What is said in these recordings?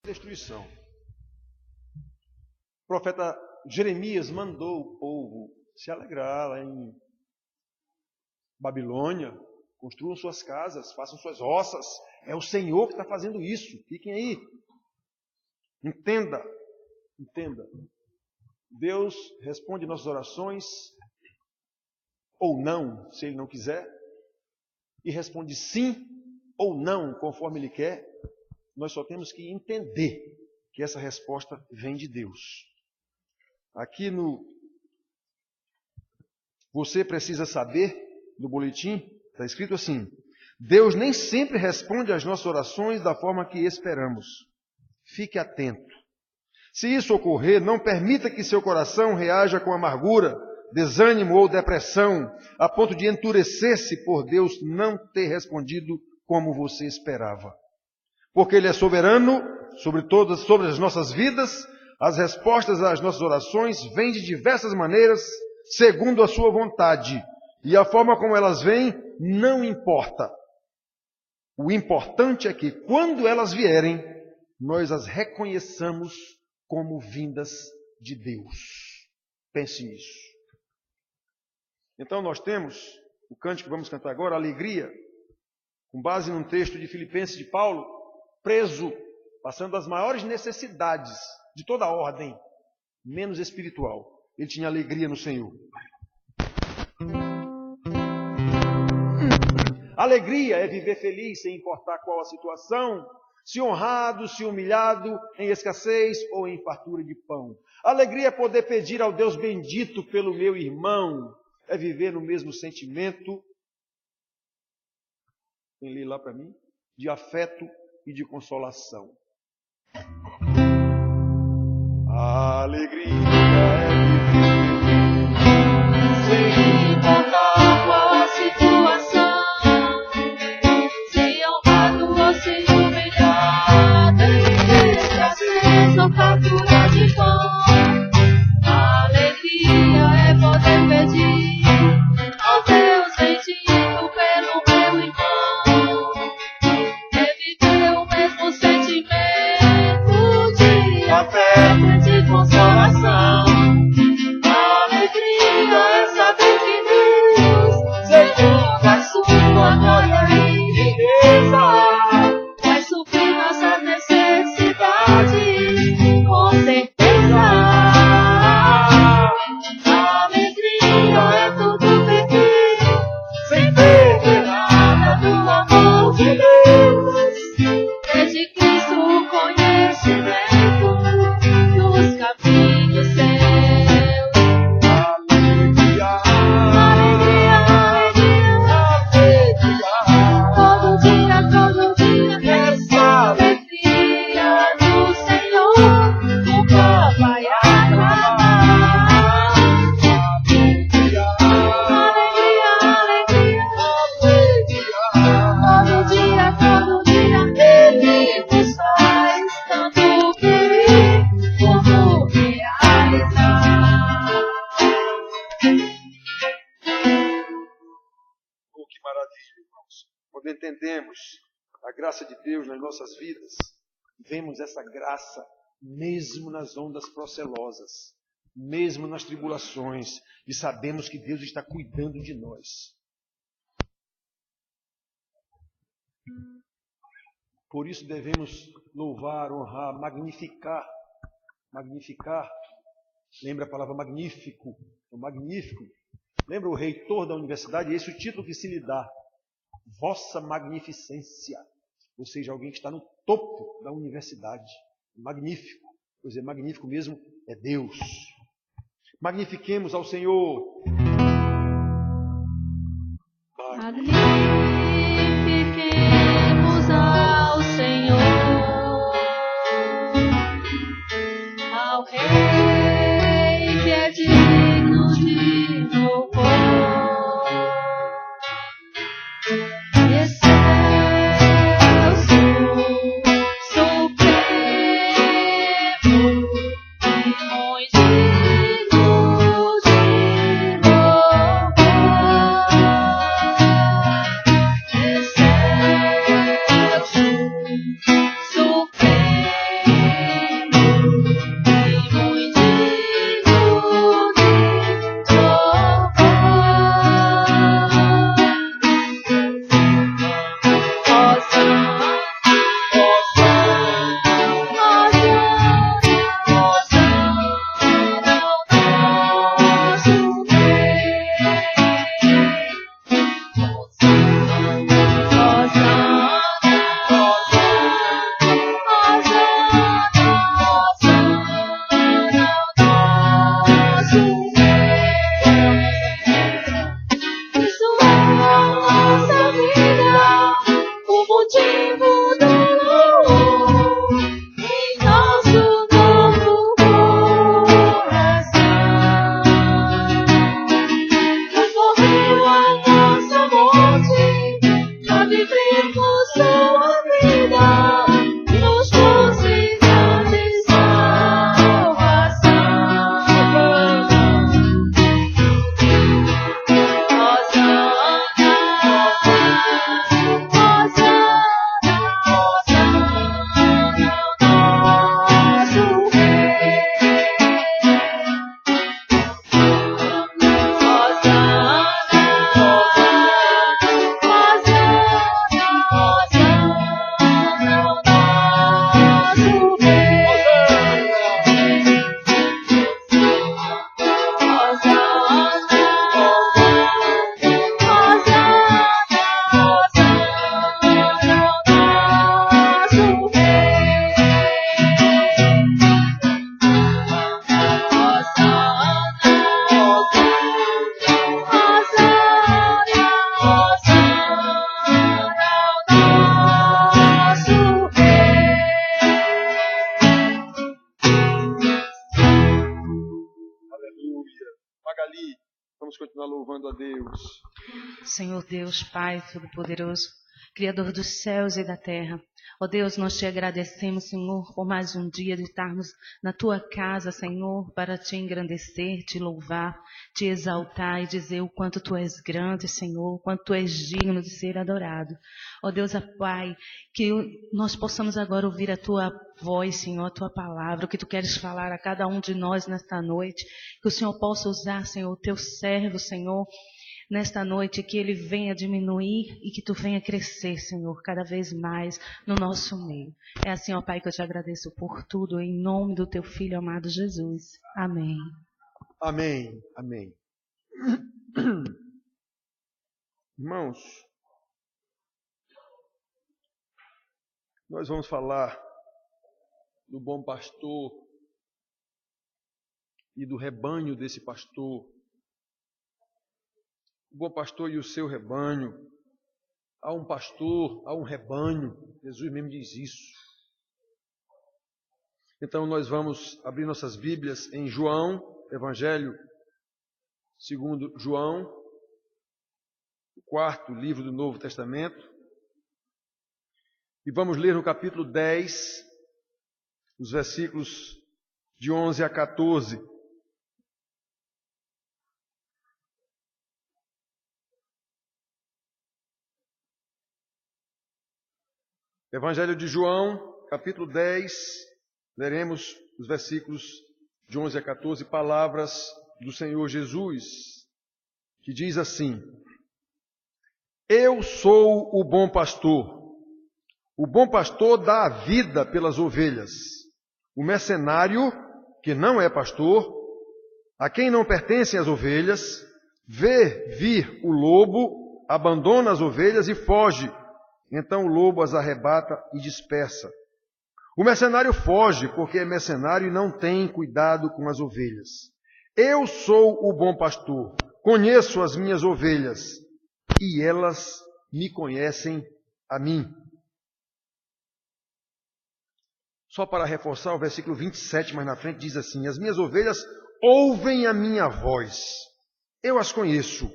destruição. O profeta Jeremias mandou o povo se alegrar lá em Babilônia, construam suas casas, façam suas roças. É o Senhor que está fazendo isso. Fiquem aí. Entenda. Deus responde nossas orações, ou não, se Ele não quiser, e responde sim ou não, conforme Ele quer. Nós só temos que entender que essa resposta vem de Deus. Aqui você precisa saber, no boletim, está escrito assim: Deus nem sempre responde às nossas orações da forma que esperamos. Fique atento. Se isso ocorrer, não permita que seu coração reaja com amargura, desânimo ou depressão, a ponto de endurecer-se por Deus não ter respondido como você esperava. Porque Ele é soberano sobre as nossas vidas. As respostas às nossas orações vêm de diversas maneiras, segundo a sua vontade. E a forma como elas vêm não importa. O importante é que, quando elas vierem, nós as reconheçamos como vindas de Deus. Pense nisso. Então nós temos o cântico que vamos cantar agora, Alegria, com base num texto de Filipenses de Paulo, preso, passando as maiores necessidades de toda a ordem, menos espiritual. Ele tinha alegria no Senhor. Alegria é viver feliz sem importar qual a situação, se honrado, se humilhado, em escassez ou em fartura de pão. Alegria é poder pedir ao Deus bendito pelo meu irmão, é viver no mesmo sentimento, quem lê lá para mim, de afeto e de consolação. A alegria é viver sem importar qual a situação, sem honrado ou sem humilhado, em escassez ou fartura de pão. A alegria é poder pedir ao Deus bendito pelo meu irmão, é viver o mesmo sentimento de afeto e de consolação. A alegria é saber que Deus, segundo a sua glória e riqueza, vai suprir nossas necessidades, com certeza. A alegria é tudo perfeito, sem perder nada do amor de Deus. É de Cristo o conhecimento dos caminhos seus. alegria. Todo dia, essa alegria do Senhor nunca vai acabar. Alegria. Todo dia, Ele nos faz tanto querer como realizar. Oh, que maravilha, irmãos. Quando entendemos a graça de Deus nas nossas vidas, vemos essa graça mesmo nas ondas procelosas, mesmo nas tribulações, e sabemos que Deus está cuidando de nós. Por isso devemos louvar, honrar, magnificar. Magnificar. Lembra a palavra magnífico? O magnífico. Lembra o reitor da universidade? Esse é o título que se lhe dá. Vossa magnificência. Ou seja, alguém que está no topo da universidade. Magnífico. Pois é, magnífico mesmo é Deus. Magnifiquemos ao Senhor. Magnifiquemos ao Senhor, ao Rei que é digno de louvor. Supremo e muito digno de louvor. Vamos continuar louvando a Deus. Senhor Deus, Pai Todo-Poderoso, Criador dos céus e da terra. Ó Deus, nós te agradecemos, Senhor, por mais um dia de estarmos na tua casa, Senhor, para te engrandecer, te louvar, te exaltar e dizer o quanto tu és grande, Senhor, o quanto tu és digno de ser adorado. Ó Deus, Pai, que nós possamos agora ouvir a tua voz, Senhor, a tua palavra, o que tu queres falar a cada um de nós nesta noite, que o Senhor possa usar, Senhor, o teu servo, Senhor, nesta noite, que ele venha diminuir e que tu venha crescer, Senhor, cada vez mais no nosso meio. É assim, ó Pai, que eu te agradeço por tudo, em nome do teu Filho amado Jesus. Amém. Amém. Amém. Irmãos, nós vamos falar do bom pastor e do rebanho desse pastor. O bom pastor e o seu rebanho. Há um pastor, há um rebanho. Jesus mesmo diz isso. Então nós vamos abrir nossas Bíblias em João, Evangelho segundo João, o 4º livro do Novo Testamento. E vamos ler no capítulo 10, os versículos de 11 a 14. Evangelho de João, capítulo 10, leremos os versículos de 11 a 14, palavras do Senhor Jesus, que diz assim: Eu sou o bom pastor. O bom pastor dá a vida pelas ovelhas. O mercenário, que não é pastor, a quem não pertencem as ovelhas, vê vir o lobo, abandona as ovelhas e foge. Então o lobo as arrebata e dispersa. O mercenário foge porque é mercenário e não tem cuidado com as ovelhas. Eu sou o bom pastor, conheço as minhas ovelhas e elas me conhecem a mim. Só para reforçar, o versículo 27 mais na frente diz assim: As minhas ovelhas ouvem a minha voz, eu as conheço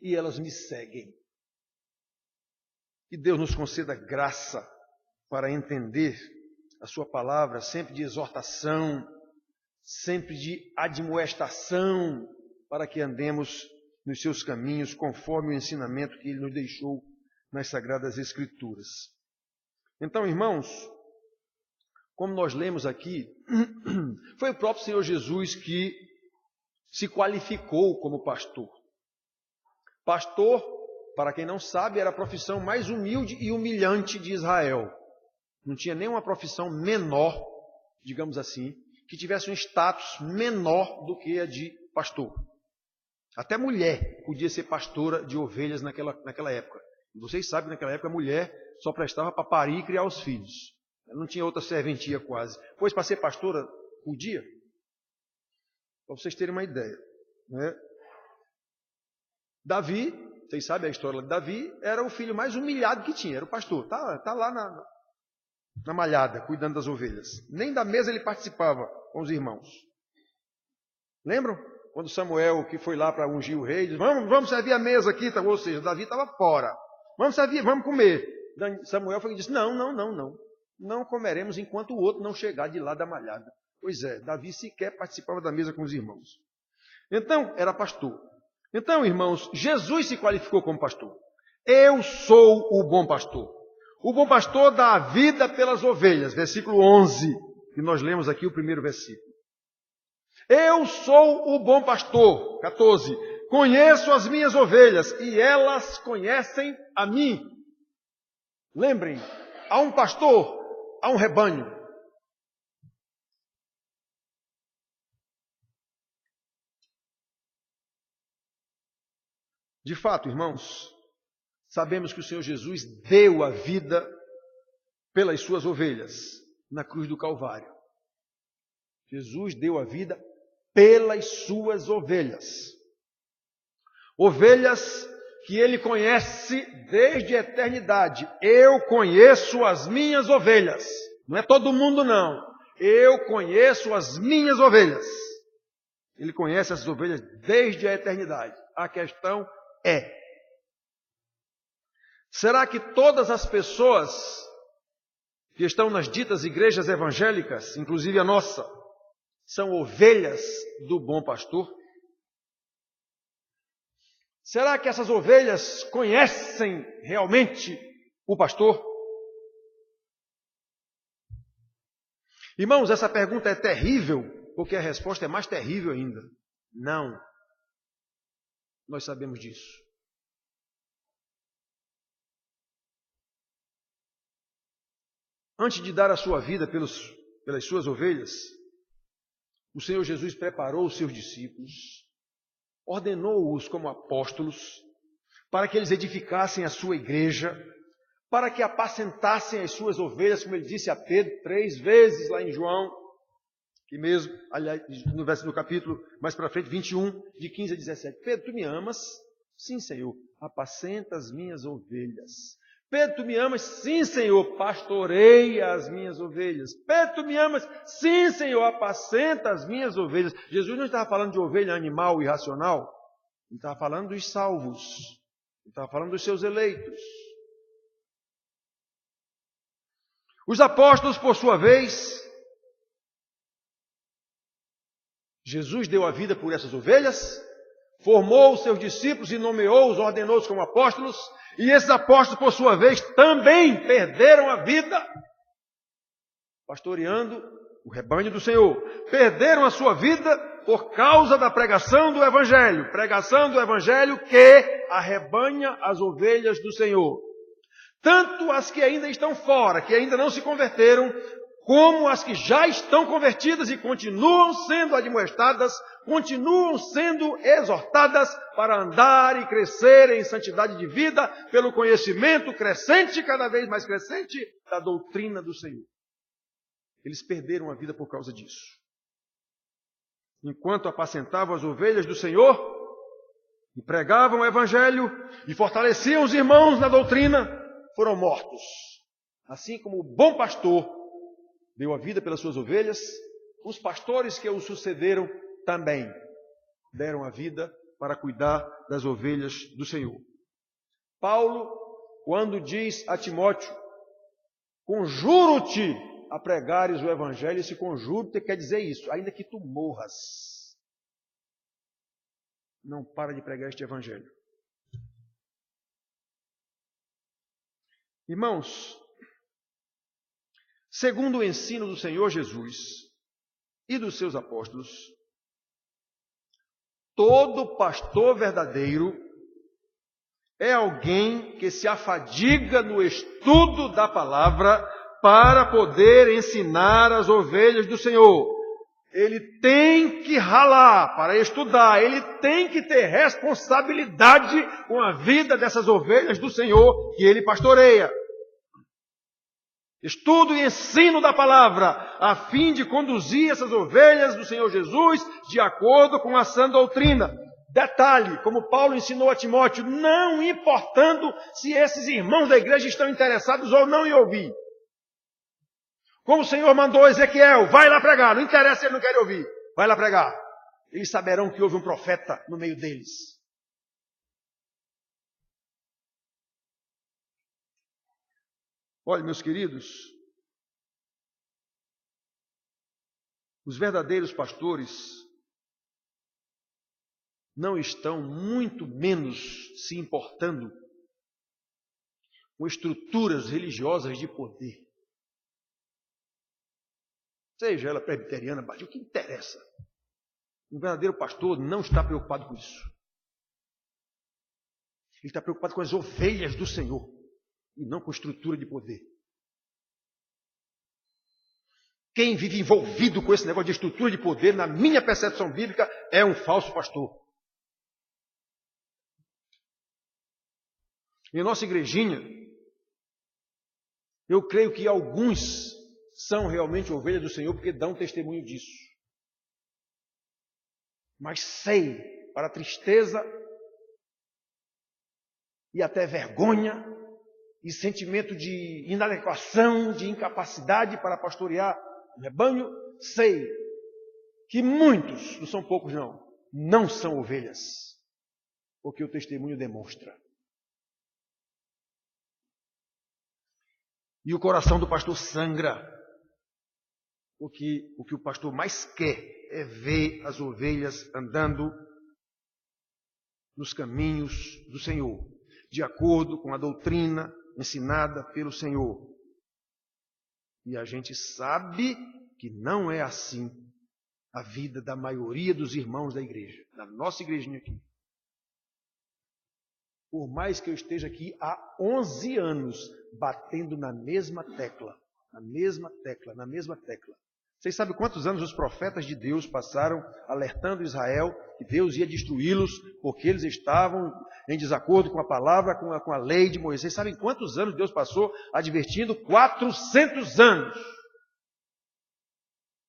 e elas me seguem. Que Deus nos conceda graça para entender a sua palavra, sempre de exortação, sempre de admoestação, para que andemos nos seus caminhos, conforme o ensinamento que Ele nos deixou nas Sagradas Escrituras. Então, irmãos, como nós lemos aqui, foi o próprio Senhor Jesus que se qualificou como pastor. Pastor, para quem não sabe, era a profissão mais humilde e humilhante de Israel. Não tinha nenhuma profissão menor, digamos assim, que tivesse um status menor do que a de pastor. Até mulher podia ser pastora de ovelhas naquela época. E vocês sabem que naquela época a mulher só prestava para parir e criar os filhos. Ela não tinha outra serventia quase. Pois para ser pastora, podia. Para vocês terem uma ideia, né? Davi, vocês sabem a história de Davi, era o filho mais humilhado que tinha, era o pastor. Está lá na malhada, cuidando das ovelhas. Nem da mesa ele participava com os irmãos. Lembram? Quando Samuel, que foi lá para ungir o rei, disse: vamos servir a mesa aqui, tá? Ou seja, Davi estava fora. Vamos servir, vamos comer. Samuel foi e disse: não comeremos enquanto o outro não chegar de lá da malhada. Pois é, Davi sequer participava da mesa com os irmãos. Então, era pastor. Então, irmãos, Jesus se qualificou como pastor. Eu sou o bom pastor. O bom pastor dá a vida pelas ovelhas. Versículo 11, que nós lemos aqui o primeiro versículo. Eu sou o bom pastor. 14. Conheço as minhas ovelhas e elas conhecem a mim. Lembrem, há um pastor, há um rebanho. De fato, irmãos, sabemos que o Senhor Jesus deu a vida pelas suas ovelhas na cruz do Calvário. Jesus deu a vida pelas suas ovelhas. Ovelhas que Ele conhece desde a eternidade. Eu conheço as minhas ovelhas. Não é todo mundo, não. Eu conheço as minhas ovelhas. Ele conhece essas ovelhas desde a eternidade. A questão é: será que todas as pessoas que estão nas ditas igrejas evangélicas, inclusive a nossa, são ovelhas do bom pastor? Será que essas ovelhas conhecem realmente o pastor? Irmãos, essa pergunta é terrível, porque a resposta é mais terrível ainda. Não. Nós sabemos disso. Antes de dar a sua vida pelas suas ovelhas, o Senhor Jesus preparou os seus discípulos, ordenou-os como apóstolos, para que eles edificassem a sua igreja, para que apacentassem as suas ovelhas, como ele disse a Pedro 3 vezes lá em João, que mesmo, aliás, no capítulo mais para frente, 21, de 15 a 17. Pedro, tu me amas? Sim, Senhor. Apacenta as minhas ovelhas. Pedro, tu me amas? Sim, Senhor. Pastoreia as minhas ovelhas. Pedro, tu me amas? Sim, Senhor. Apacenta as minhas ovelhas. Jesus não estava falando de ovelha animal irracional. Ele estava falando dos salvos. Ele estava falando dos seus eleitos. Os apóstolos, por sua vez, Jesus deu a vida por essas ovelhas, formou os seus discípulos e nomeou-os, ordenou-os como apóstolos, e esses apóstolos, por sua vez, também perderam a vida pastoreando o rebanho do Senhor. Perderam a sua vida por causa da pregação do Evangelho que arrebanha as ovelhas do Senhor. Tanto as que ainda estão fora, que ainda não se converteram, como as que já estão convertidas e continuam sendo admoestadas, continuam sendo exortadas para andar e crescer em santidade de vida pelo conhecimento crescente, cada vez mais crescente, da doutrina do Senhor. Eles perderam a vida por causa disso. Enquanto apacentavam as ovelhas do Senhor e pregavam o Evangelho e fortaleciam os irmãos na doutrina, foram mortos. Assim como o bom pastor deu a vida pelas suas ovelhas, os pastores que o sucederam também deram a vida para cuidar das ovelhas do Senhor. Paulo, quando diz a Timóteo, conjuro-te a pregares o Evangelho, esse conjuro quer dizer isso, ainda que tu morras, não para de pregar este Evangelho. Irmãos, segundo o ensino do Senhor Jesus e dos seus apóstolos, todo pastor verdadeiro é alguém que se afadiga no estudo da palavra para poder ensinar as ovelhas do Senhor. Ele tem que ralar para estudar, ele tem que ter responsabilidade com a vida dessas ovelhas do Senhor que ele pastoreia. Estudo e ensino da palavra, a fim de conduzir essas ovelhas do Senhor Jesus de acordo com a sã doutrina. Detalhe, como Paulo ensinou a Timóteo, não importando se esses irmãos da igreja estão interessados ou não em ouvir. Como o Senhor mandou Ezequiel, vai lá pregar, não interessa se eles não querem ouvir, vai lá pregar. Eles saberão que houve um profeta no meio deles. Olha, meus queridos, os verdadeiros pastores não estão muito menos se importando com estruturas religiosas de poder. Seja ela presbiteriana, o que interessa? Um verdadeiro pastor não está preocupado com isso. Ele está preocupado com as ovelhas do Senhor e não com estrutura de poder. Quem vive envolvido com esse negócio de estrutura de poder, na minha percepção bíblica, é um falso pastor. Em nossa igrejinha, eu creio que alguns são realmente ovelhas do Senhor porque dão testemunho disso. Mas sei, para tristeza e até vergonha e sentimento de inadequação, de incapacidade para pastorear o rebanho, sei que muitos, não são poucos não são ovelhas. porque o testemunho demonstra. E o coração do pastor sangra, porque o que o pastor mais quer é ver as ovelhas andando nos caminhos do Senhor, de acordo com a doutrina ensinada pelo Senhor. E a gente sabe que não é assim a vida da maioria dos irmãos da igreja, da nossa igrejinha aqui. Por mais que eu esteja aqui há 11 anos, batendo na mesma tecla, na mesma tecla, na mesma tecla. Vocês sabem quantos anos os profetas de Deus passaram alertando Israel que Deus ia destruí-los porque eles estavam em desacordo com a palavra, com a lei de Moisés? Vocês sabem quantos anos Deus passou advertindo? 400 anos.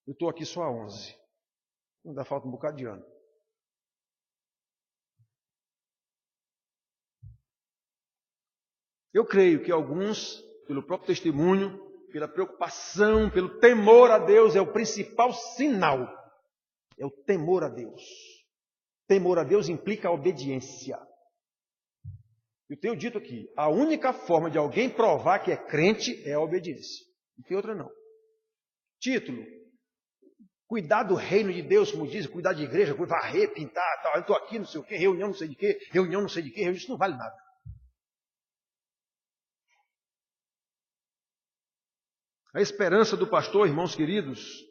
Eu estou aqui só há 11. Ainda falta um bocado de ano. Eu creio que alguns, pelo próprio testemunho, pela preocupação, pelo temor a Deus, é o principal sinal. É o temor a Deus. Temor a Deus implica a obediência. Eu tenho dito aqui, a única forma de alguém provar que é crente é a obediência. Não tem outra não. Título: cuidar do reino de Deus, como diz, cuidar de igreja, varrer, pintar, tal. Eu estou aqui, não sei o quê, reunião não sei de quê, reunião não sei de quê, isso não vale nada. A esperança do pastor, irmãos queridos,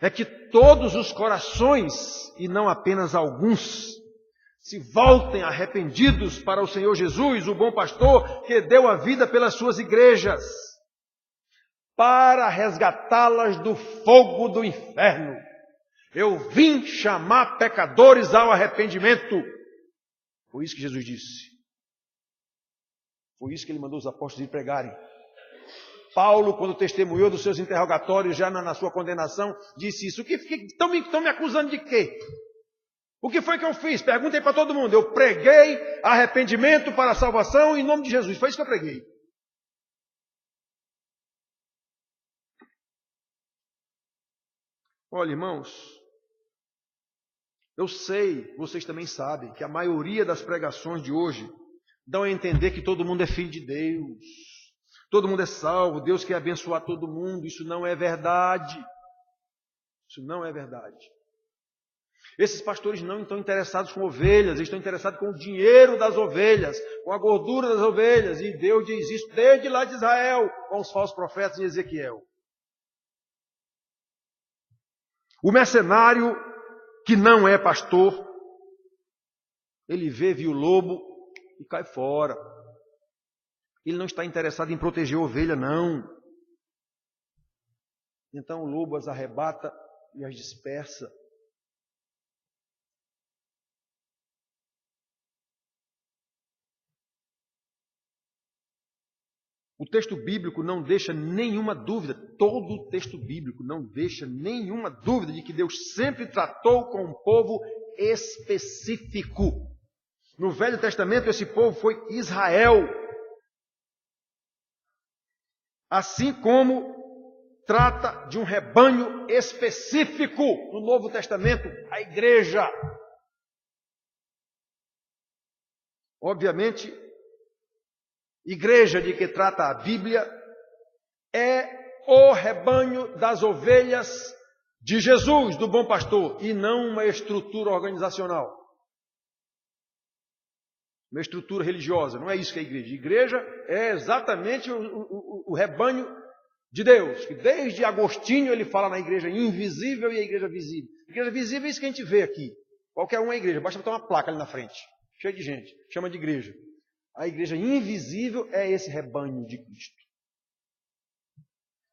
é que todos os corações, e não apenas alguns, se voltem arrependidos para o Senhor Jesus, o bom pastor, que deu a vida pelas suas igrejas, para resgatá-las do fogo do inferno. Eu vim chamar pecadores ao arrependimento. Foi isso que Jesus disse. Foi isso que ele mandou os apóstolos ir pregarem. Paulo, quando testemunhou dos seus interrogatórios, já na sua condenação, disse isso. Estão me acusando de quê? O que foi que eu fiz? Perguntei para todo mundo. Eu preguei arrependimento para a salvação em nome de Jesus. Foi isso que eu preguei. Olha, irmãos, eu sei, vocês também sabem, que a maioria das pregações de hoje dão a entender que todo mundo é filho de Deus. Todo mundo é salvo, Deus quer abençoar todo mundo. Isso não é verdade. Isso não é verdade. Esses pastores não estão interessados com ovelhas, eles estão interessados com o dinheiro das ovelhas, com a gordura das ovelhas. E Deus diz isso desde lá de Israel, com os falsos profetas em Ezequiel. O mercenário que não é pastor, ele viu o lobo e cai fora. Ele não está interessado em proteger a ovelha, não. Então o lobo as arrebata e as dispersa. O texto bíblico não deixa nenhuma dúvida, todo o texto bíblico não deixa nenhuma dúvida de que Deus sempre tratou com um povo específico. No Velho Testamento, esse povo foi Israel. Assim como trata de um rebanho específico no Novo Testamento, a igreja. Obviamente, igreja de que trata a Bíblia é o rebanho das ovelhas de Jesus, do bom pastor, e não uma estrutura organizacional. Uma estrutura religiosa, não é isso que é a igreja. A igreja é exatamente o rebanho de Deus, que desde Agostinho ele fala na igreja invisível e a igreja visível. A igreja visível é isso que a gente vê aqui. Qualquer um é igreja, basta botar uma placa ali na frente, cheia de gente, chama de igreja. A igreja invisível é esse rebanho de Cristo.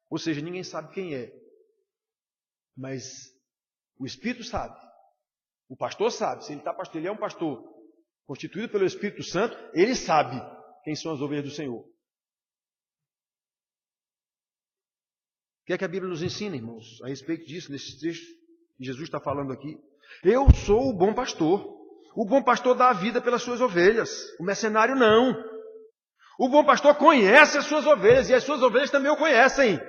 Ou seja, ninguém sabe quem é, mas o Espírito sabe. O pastor sabe, se ele está pastor, ele é um pastor constituído pelo Espírito Santo, ele sabe quem são as ovelhas do Senhor. O que é que a Bíblia nos ensina, irmãos, a respeito disso, nesse texto que Jesus está falando aqui? Eu sou o bom pastor. O bom pastor dá a vida pelas suas ovelhas. O mercenário não. O bom pastor conhece as suas ovelhas e as suas ovelhas também o conhecem.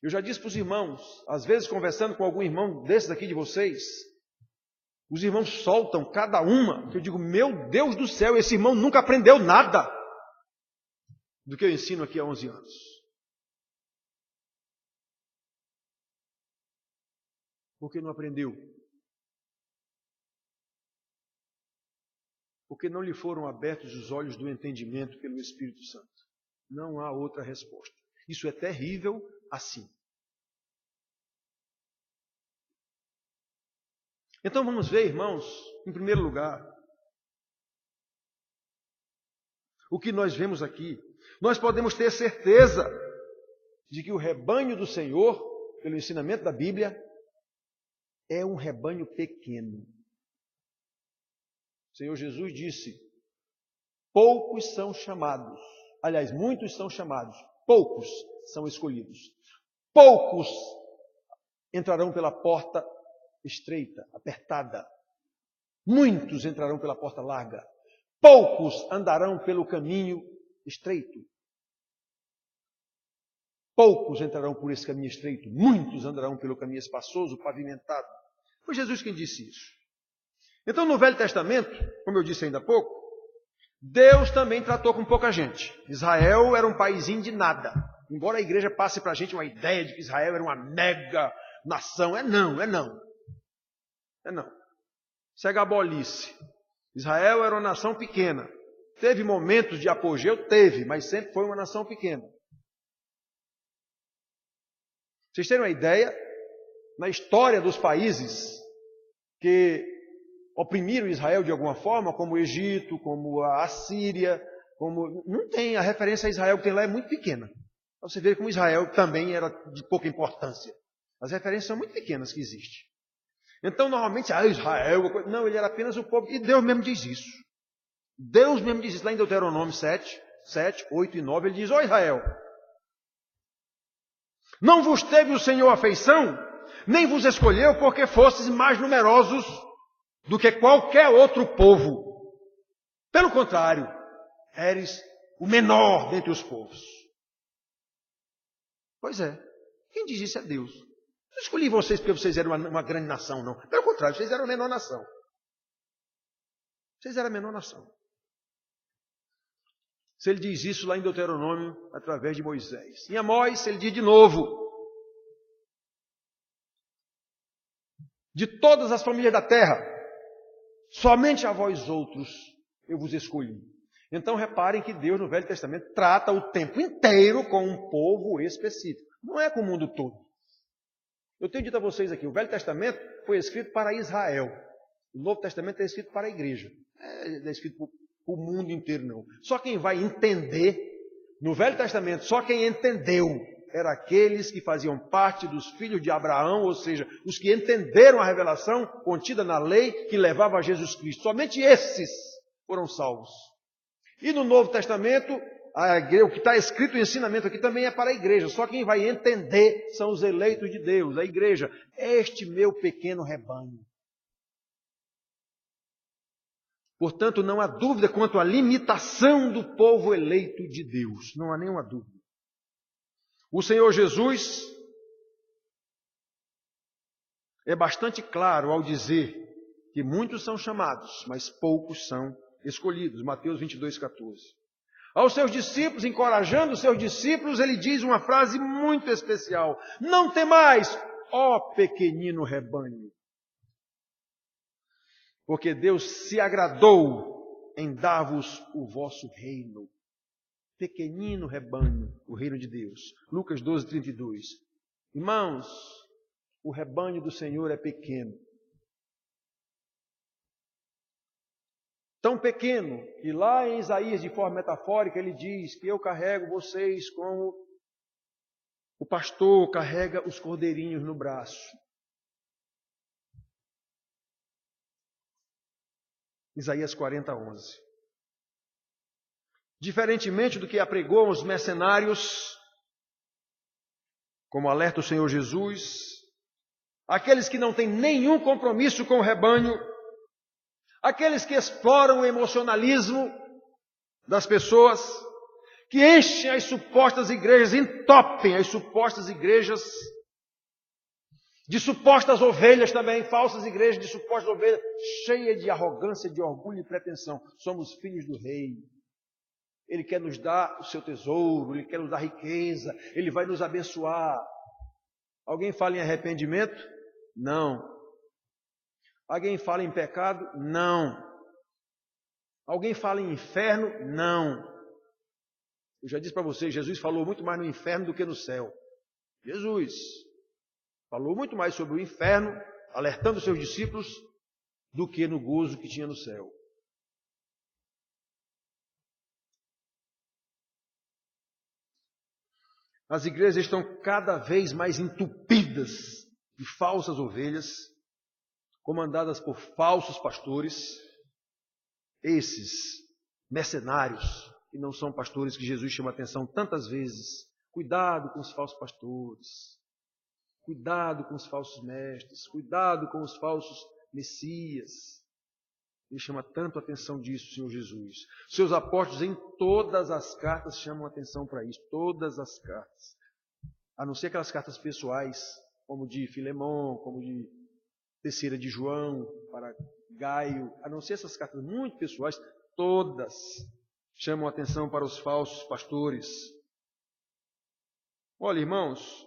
Eu já disse para os irmãos, às vezes conversando com algum irmão desses aqui de vocês, Os irmãos soltam cada uma, que eu digo, meu Deus do céu, esse irmão nunca aprendeu nada do que eu ensino aqui há 11 anos. Por que não aprendeu? Porque não lhe foram abertos os olhos do entendimento pelo Espírito Santo. Não há outra resposta. Isso é terrível assim. Então vamos ver, irmãos, em primeiro lugar, o que nós vemos aqui. Nós podemos ter certeza de que o rebanho do Senhor, pelo ensinamento da Bíblia, é um rebanho pequeno. O Senhor Jesus disse, poucos são chamados. Aliás, muitos são chamados, poucos são escolhidos. Poucos entrarão pela porta estreita, apertada. Muitos entrarão pela porta larga. Poucos andarão pelo caminho estreito. Poucos entrarão por esse caminho estreito. Muitos andarão pelo caminho espaçoso, pavimentado. Foi Jesus quem disse isso. Então, no Velho Testamento, como eu disse ainda há pouco, Deus também tratou com pouca gente. Israel era um paizinho de nada. Embora a igreja passe para a gente uma ideia de que Israel era uma mega nação. É não. Isso é gabolice. Israel era uma nação pequena. Teve momentos de apogeu? Teve, mas sempre foi uma nação pequena. Vocês terem uma ideia, na história dos países que oprimiram Israel de alguma forma, como o Egito, como a Assíria, não tem, a referência a Israel que tem lá é muito pequena. Você vê como Israel também era de pouca importância. As referências são muito pequenas que existem. Então, normalmente, Israel... Não, ele era apenas o povo. E Deus mesmo diz isso. Deus mesmo diz isso. Lá em Deuteronômio 7, 8 e 9, ele diz, ó Israel, não vos teve o Senhor afeição, nem vos escolheu, porque fostes mais numerosos do que qualquer outro povo. Pelo contrário, eres o menor dentre os povos. Pois é. Quem diz isso é Deus. Não escolhi vocês porque vocês eram uma grande nação, não. Pelo contrário, vocês eram a menor nação. Vocês eram a menor nação. Se ele diz isso lá em Deuteronômio, através de Moisés. Em Amós, ele diz de novo. De todas as famílias da terra, somente a vós outros eu vos escolhi. Então reparem que Deus no Velho Testamento trata o tempo inteiro com um povo específico. Não é com o mundo todo. Eu tenho dito a vocês aqui, o Velho Testamento foi escrito para Israel. O Novo Testamento é escrito para a igreja. É escrito para o mundo inteiro, não. Só quem vai entender, no Velho Testamento, só quem entendeu eram aqueles que faziam parte dos filhos de Abraão, ou seja, os que entenderam a revelação contida na lei que levava a Jesus Cristo. Somente esses foram salvos. E no Novo Testamento, o que está escrito em ensinamento aqui também é para a igreja. Só quem vai entender são os eleitos de Deus, a igreja. Este meu pequeno rebanho. Portanto, não há dúvida quanto à limitação do povo eleito de Deus. Não há nenhuma dúvida. O Senhor Jesus é bastante claro ao dizer que muitos são chamados, mas poucos são escolhidos. Mateus 22, 14. Aos seus discípulos, encorajando os seus discípulos, ele diz uma frase muito especial. Não temais, ó pequenino rebanho. Porque Deus se agradou em dar-vos o vosso reino. Pequenino rebanho, o reino de Deus. Lucas 12, 32. Irmãos, o rebanho do Senhor é pequeno. Tão pequeno que lá em Isaías, de forma metafórica, ele diz que eu carrego vocês como o pastor carrega os cordeirinhos no braço. Isaías 40, 11. Diferentemente do que apregou os mercenários, como alerta o Senhor Jesus, aqueles que não têm nenhum compromisso com o rebanho, aqueles que exploram o emocionalismo das pessoas, que enchem as supostas igrejas, entopem as supostas igrejas de supostas ovelhas também, falsas igrejas de supostas ovelhas, cheias de arrogância, de orgulho e pretensão. Somos filhos do rei. Ele quer nos dar o seu tesouro, Ele quer nos dar riqueza, Ele vai nos abençoar. Alguém fala em arrependimento? Não. Alguém fala em pecado? Não. Alguém fala em inferno? Não. Eu já disse para vocês, Jesus falou muito mais no inferno do que no céu. Jesus falou muito mais sobre o inferno, alertando os seus discípulos, do que no gozo que tinha no céu. As igrejas estão cada vez mais entupidas de falsas ovelhas, comandadas por falsos pastores, esses mercenários, que não são pastores que Jesus chama a atenção tantas vezes. Cuidado com os falsos pastores, cuidado com os falsos mestres, cuidado com os falsos messias. Ele chama tanto a atenção disso, Senhor Jesus. Seus apóstolos em todas as cartas chamam atenção para isso, todas as cartas. A não ser aquelas cartas pessoais, como de Filemão, como de terceira de João, para Gaio, a não ser essas cartas muito pessoais, todas chamam atenção para os falsos pastores. Olha, irmãos,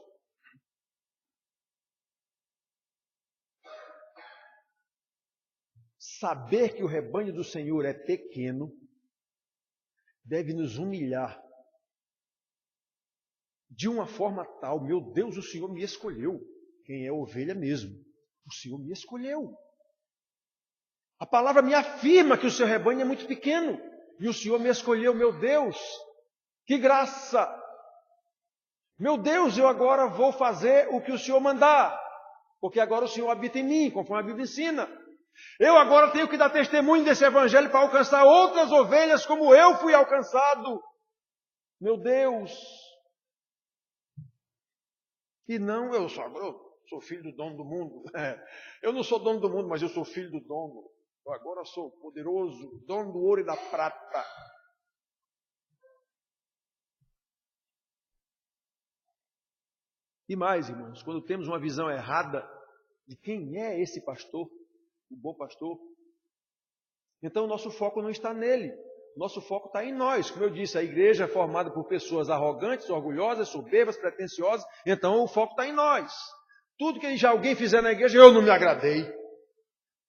saber que o rebanho do Senhor é pequeno deve nos humilhar de uma forma tal, meu Deus, o Senhor me escolheu. Quem é ovelha mesmo? O Senhor me escolheu. A palavra me afirma que o seu rebanho é muito pequeno e o Senhor me escolheu, meu Deus, que graça! Meu Deus, eu agora vou fazer o que o Senhor mandar, porque agora o Senhor habita em mim, conforme a Bíblia ensina. Eu agora tenho que dar testemunho desse evangelho para alcançar outras ovelhas como eu fui alcançado. Meu Deus! E não, eu sou filho do dono do mundo. Eu não sou dono do mundo, mas eu sou filho do dono. Eu agora sou poderoso, dono do ouro e da prata. E mais, irmãos, quando temos uma visão errada de quem é esse pastor, o bom pastor, então o nosso foco não está nele. Nosso foco está em nós. Como eu disse, a igreja é formada por pessoas arrogantes, orgulhosas, soberbas, pretensiosas. Então o foco está em nós. Tudo que já alguém fizer na igreja, eu não me agradei.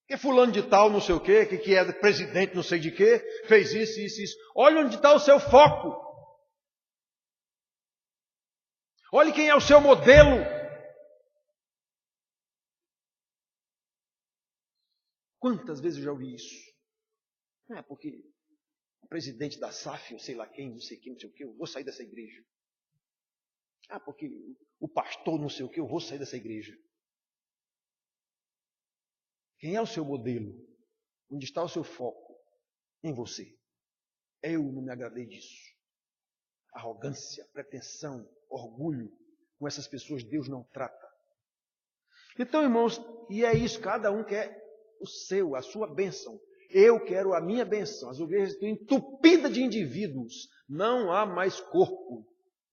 Que fulano de tal, não sei o quê, que é presidente não sei de quê, fez isso, isso, isso. Olha onde está o seu foco. Olhe quem é o seu modelo. Quantas vezes eu já ouvi isso? Porque o presidente da SAF, eu sei lá quem, não sei quem, não sei o quê, eu vou sair dessa igreja. Porque o pastor não sei o quê, eu vou sair dessa igreja. Quem é o seu modelo? Onde está o seu foco? Em você. Eu não me agradei disso. Arrogância, pretensão, orgulho, com essas pessoas Deus não trata. Então, irmãos, e é isso, cada um quer o seu, a sua bênção. Eu quero a minha bênção. As igrejas estão entupidas de indivíduos. Não há mais corpo.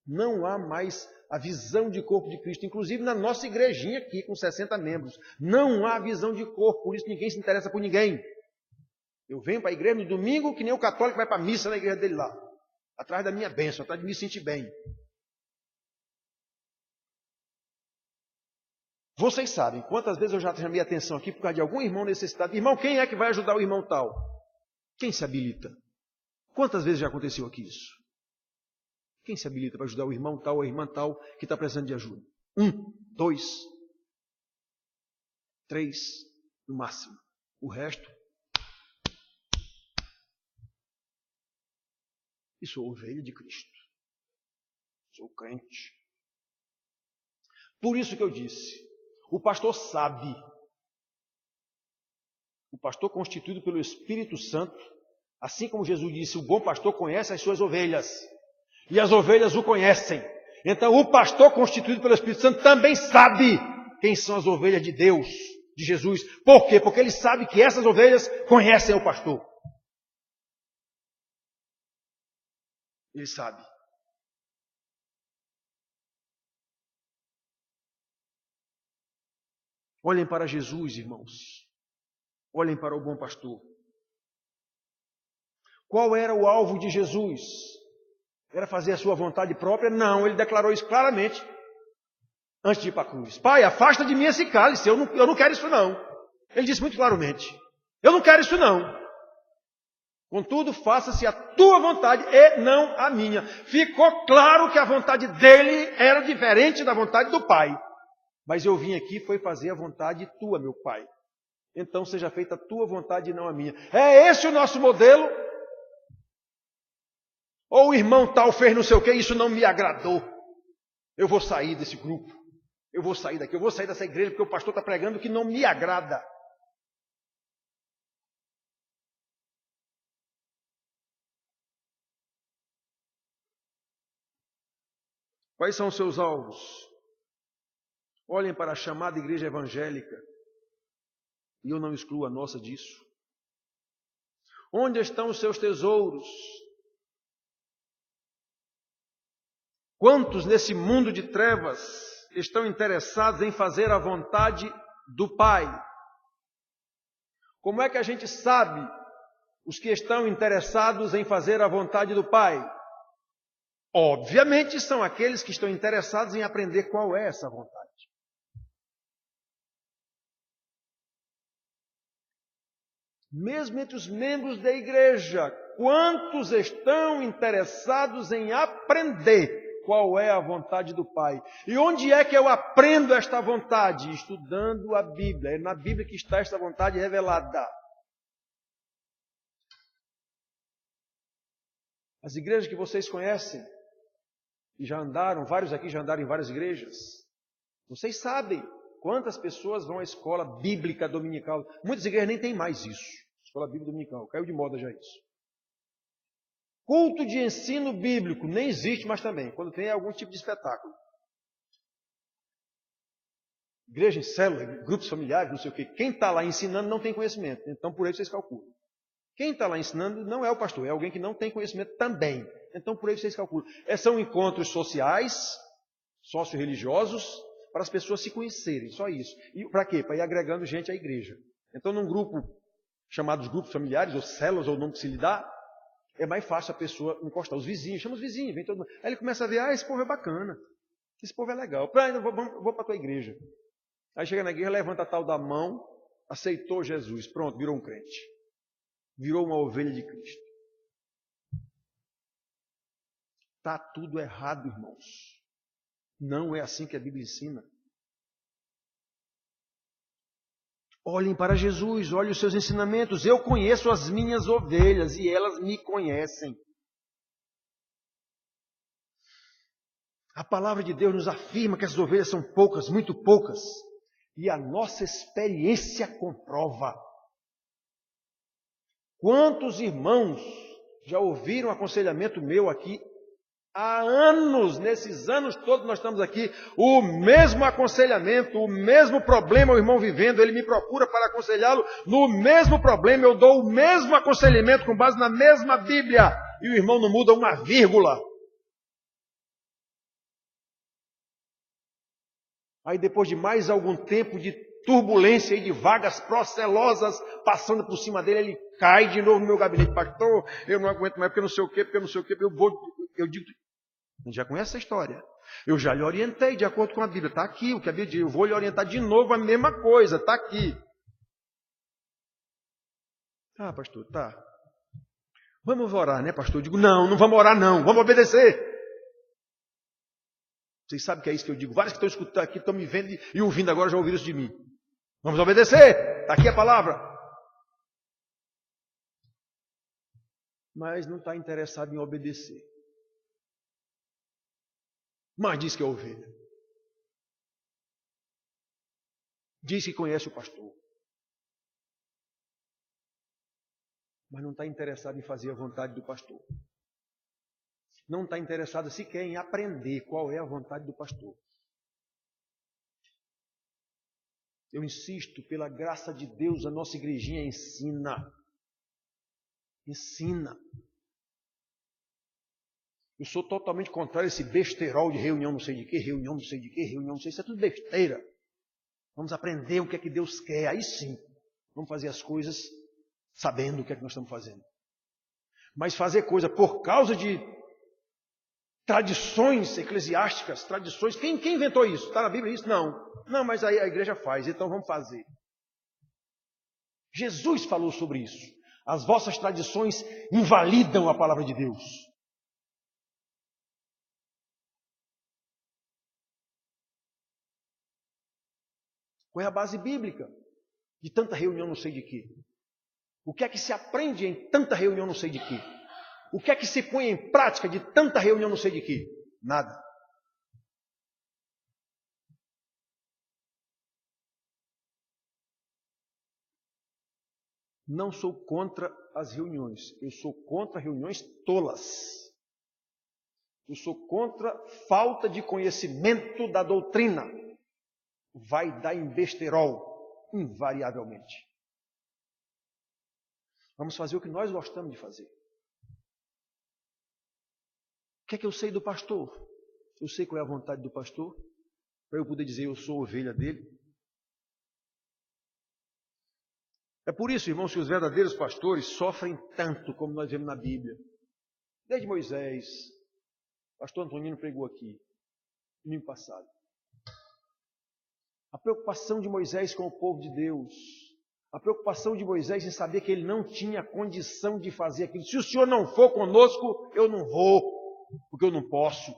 Não há mais a visão de corpo de Cristo. Inclusive na nossa igrejinha aqui, com 60 membros. Não há visão de corpo. Por isso ninguém se interessa por ninguém. Eu venho para a igreja no domingo, que nem o católico vai para a missa na igreja dele lá. Atrás da minha bênção, atrás de me sentir bem. Vocês sabem quantas vezes eu já chamei a atenção aqui por causa de algum irmão necessitado. Irmão, quem é que vai ajudar o irmão tal? Quem se habilita? Quantas vezes já aconteceu aqui isso? Quem se habilita para ajudar o irmão tal ou a irmã tal que está precisando de ajuda? 1, 2, 3, no máximo. O resto, e sou ovelha de Cristo. Sou crente. Por isso que eu disse, o pastor sabe. O pastor constituído pelo Espírito Santo, assim como Jesus disse, o bom pastor conhece as suas ovelhas. E as ovelhas o conhecem. Então o pastor constituído pelo Espírito Santo também sabe quem são as ovelhas de Deus, de Jesus. Por quê? Porque ele sabe que essas ovelhas conhecem o pastor. Ele sabe. Olhem para Jesus, irmãos. Olhem para o bom pastor. Qual era o alvo de Jesus? Era fazer a sua vontade própria? Não, ele declarou isso claramente antes de ir para a cruz. Pai, afasta de mim esse cálice, eu não quero isso não. Ele disse muito claramente, eu não quero isso não. Contudo, faça-se a tua vontade e não a minha. Ficou claro que a vontade dele era diferente da vontade do Pai. Mas eu vim aqui foi fazer a vontade tua, meu Pai. Então seja feita a tua vontade e não a minha. É esse o nosso modelo? Ou o irmão tal fez não sei o que, isso não me agradou. Eu vou sair desse grupo. Eu vou sair daqui, eu vou sair dessa igreja porque o pastor está pregando que não me agrada. Quais são os seus alvos? Olhem para a chamada igreja evangélica. E eu não excluo a nossa disso. Onde estão os seus tesouros? Quantos nesse mundo de trevas estão interessados em fazer a vontade do Pai? Como é que a gente sabe os que estão interessados em fazer a vontade do Pai? Obviamente são aqueles que estão interessados em aprender qual é essa vontade. Mesmo entre os membros da igreja, quantos estão interessados em aprender qual é a vontade do Pai? E onde é que eu aprendo esta vontade? Estudando a Bíblia. É na Bíblia que está esta vontade revelada. As igrejas que vocês conhecem, e já andaram, vários aqui já andaram em várias igrejas, vocês sabem quantas pessoas vão à escola bíblica dominical. Muitas igrejas nem têm mais isso. Escola bíblica dominical, caiu de moda já isso. Culto de ensino bíblico, nem existe mais também, quando tem algum tipo de espetáculo. Igreja em célula, grupos familiares, não sei o quê. Quem está lá ensinando não tem conhecimento, então por aí vocês calculam. Quem está lá ensinando não é o pastor, é alguém que não tem conhecimento também. Então por aí vocês calculam. São encontros sociais, socio-religiosos, para as pessoas se conhecerem, só isso. E para quê? Para ir agregando gente à igreja. Então num grupo, chamados grupos familiares, ou células, ou o nome que se lhe dá, é mais fácil a pessoa encostar. Os vizinhos, chama os vizinhos, vem todo mundo. Aí ele começa a ver, esse povo é bacana, esse povo é legal. Vou para a tua igreja. Aí chega na igreja, levanta a tal da mão, aceitou Jesus, pronto, virou um crente. Virou uma ovelha de Cristo. Está tudo errado, irmãos. Não é assim que a Bíblia ensina. Olhem para Jesus, olhem os seus ensinamentos. Eu conheço as minhas ovelhas e elas me conhecem. A palavra de Deus nos afirma que as ovelhas são poucas, muito poucas. E a nossa experiência comprova. Quantos irmãos já ouviram aconselhamento meu aqui? Há anos, nesses anos todos nós estamos aqui, o mesmo aconselhamento, o mesmo problema o irmão vivendo, ele me procura para aconselhá-lo no mesmo problema, eu dou o mesmo aconselhamento com base na mesma Bíblia, e o irmão não muda uma vírgula. Aí depois de mais algum tempo de turbulência e de vagas procelosas passando por cima dele, ele cai de novo no meu gabinete. Pastor, eu não aguento mais porque não sei o quê, eu digo, a gente já conhece essa história. Eu já lhe orientei de acordo com a Bíblia, está aqui o que a Bíblia diz, eu vou lhe orientar de novo a mesma coisa, está aqui. Ah, pastor, tá. Vamos orar, né, pastor? Eu digo, não vamos orar não, vamos obedecer. Vocês sabem que é isso que eu digo. Vários que estão escutando aqui, estão me vendo e ouvindo agora, já ouviram isso de mim. Vamos obedecer. Está aqui a palavra. Mas não está interessado em obedecer. Mas diz que é ovelha. Diz que conhece o pastor. Mas não está interessado em fazer a vontade do pastor. Não está interessado sequer em aprender qual é a vontade do pastor. Eu insisto, pela graça de Deus, a nossa igrejinha ensina. Ensina. Eu sou totalmente contrário a esse besterol de reunião não sei de que, reunião não sei de que, reunião não sei, isso é tudo besteira. Vamos aprender o que é que Deus quer. Aí sim, vamos fazer as coisas sabendo o que é que nós estamos fazendo. Mas fazer coisa por causa de tradições eclesiásticas, tradições... Quem inventou isso? Está na Bíblia isso? Não. Não, mas aí a igreja faz, então vamos fazer. Jesus falou sobre isso. As vossas tradições invalidam a palavra de Deus. Qual é a base bíblica de tanta reunião não sei de quê? O que é que se aprende em tanta reunião não sei de quê? O que é que se põe em prática de tanta reunião não sei de quê? Nada. Não sou contra as reuniões. Eu sou contra reuniões tolas. Eu sou contra falta de conhecimento da doutrina. Vai dar em besterol, invariavelmente. Vamos fazer o que nós gostamos de fazer. O que é que eu sei do pastor? Eu sei qual é a vontade do pastor, para eu poder dizer eu sou ovelha dele. É por isso, irmãos, que os verdadeiros pastores sofrem tanto, como nós vemos na Bíblia. Desde Moisés, o pastor Antonino pregou aqui, domingo passado. A preocupação de Moisés com o povo de Deus, a preocupação de Moisés em saber que ele não tinha condição de fazer aquilo. Se o Senhor não for conosco, eu não vou, porque eu não posso.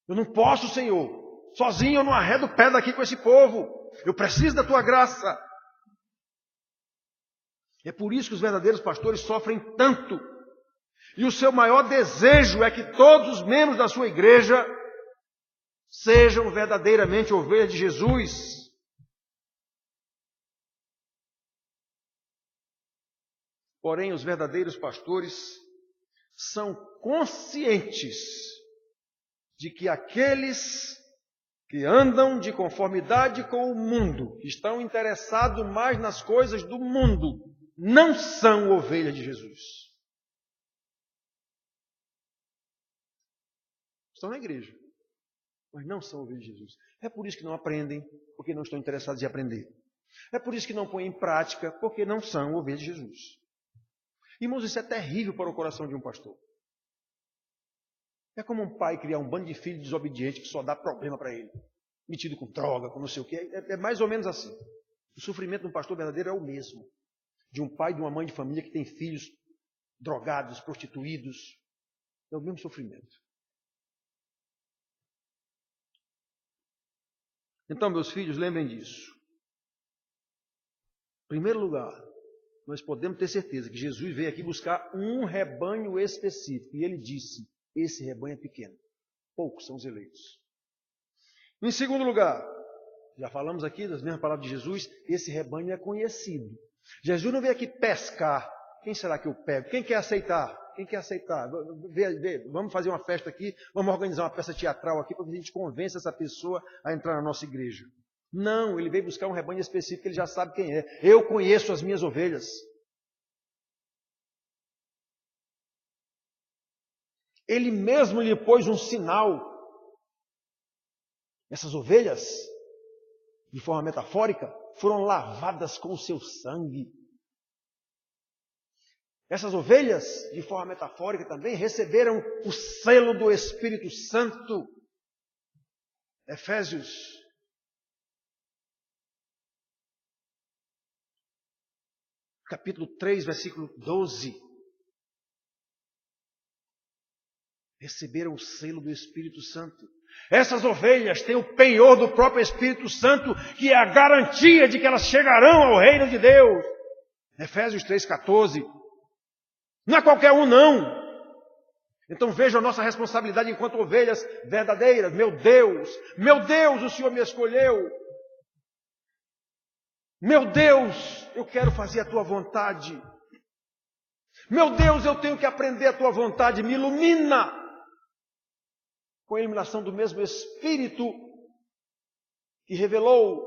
Eu não posso, Senhor. Sozinho eu não arredo o pé daqui com esse povo. Eu preciso da tua graça. É por isso que os verdadeiros pastores sofrem tanto. E o seu maior desejo é que todos os membros da sua igreja sejam verdadeiramente ovelhas de Jesus. Porém, os verdadeiros pastores são conscientes de que aqueles que andam de conformidade com o mundo, que estão interessados mais nas coisas do mundo, não são ovelhas de Jesus. Estão na igreja, mas não são ovelhas de Jesus. É por isso que não aprendem, porque não estão interessados em aprender. É por isso que não põem em prática, porque não são ovelhas de Jesus. Irmãos, isso é terrível para o coração de um pastor. É como um pai criar um bando de filhos desobedientes que só dá problema para ele. Metido com droga, com não sei o quê. É mais ou menos assim. O sofrimento de um pastor verdadeiro é o mesmo. De um pai e de uma mãe de família que tem filhos drogados, prostituídos. É o mesmo sofrimento. Então, meus filhos, lembrem disso. Em primeiro lugar, nós podemos ter certeza que Jesus veio aqui buscar um rebanho específico. E ele disse, esse rebanho é pequeno. Poucos são os eleitos. Em segundo lugar, já falamos aqui das mesmas palavras de Jesus, esse rebanho é conhecido. Jesus não veio aqui pescar. Quem será que eu pego? Quem quer aceitar? Quem quer aceitar? Vamos fazer uma festa aqui, vamos organizar uma peça teatral aqui para que a gente convença essa pessoa a entrar na nossa igreja. Não, ele veio buscar um rebanho específico, ele já sabe quem é. Eu conheço as minhas ovelhas. Ele mesmo lhe pôs um sinal. Essas ovelhas, de forma metafórica, foram lavadas com o seu sangue. Essas ovelhas, de forma metafórica também, receberam o selo do Espírito Santo. Efésios. Capítulo 3, versículo 12. Receberam o selo do Espírito Santo. Essas ovelhas têm o penhor do próprio Espírito Santo, que é a garantia de que elas chegarão ao reino de Deus. Efésios 3,14. Não é qualquer um, não. Então veja a nossa responsabilidade enquanto ovelhas verdadeiras. Meu Deus, o Senhor me escolheu. Meu Deus, eu quero fazer a tua vontade. Meu Deus, eu tenho que aprender a tua vontade. Me ilumina. Com a iluminação do mesmo Espírito que revelou,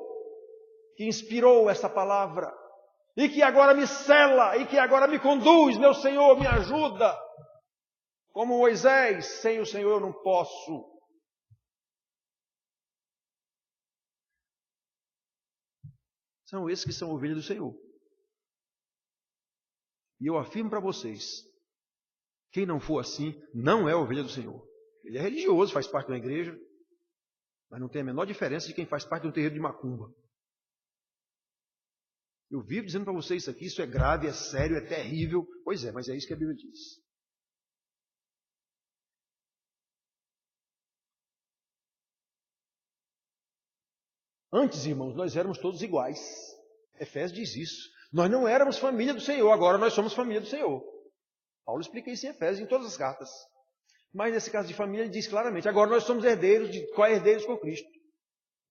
que inspirou essa palavra, e que agora me sela, e que agora me conduz, meu Senhor, me ajuda. Como Moisés, sem o Senhor eu não posso. São esses que são ovelhas do Senhor. E eu afirmo para vocês, quem não for assim, não é ovelha do Senhor. Ele é religioso, faz parte de uma igreja, mas não tem a menor diferença de quem faz parte de um terreiro de macumba. Eu vivo dizendo para vocês isso aqui, isso é grave, é sério, é terrível. Pois é, mas é isso que a Bíblia diz. Antes, irmãos, nós éramos todos iguais. Efésios diz isso. Nós não éramos família do Senhor, agora nós somos família do Senhor. Paulo explica isso em Efésios, em todas as cartas. Mas nesse caso de família, ele diz claramente, agora nós somos herdeiros, co-herdeiros com Cristo.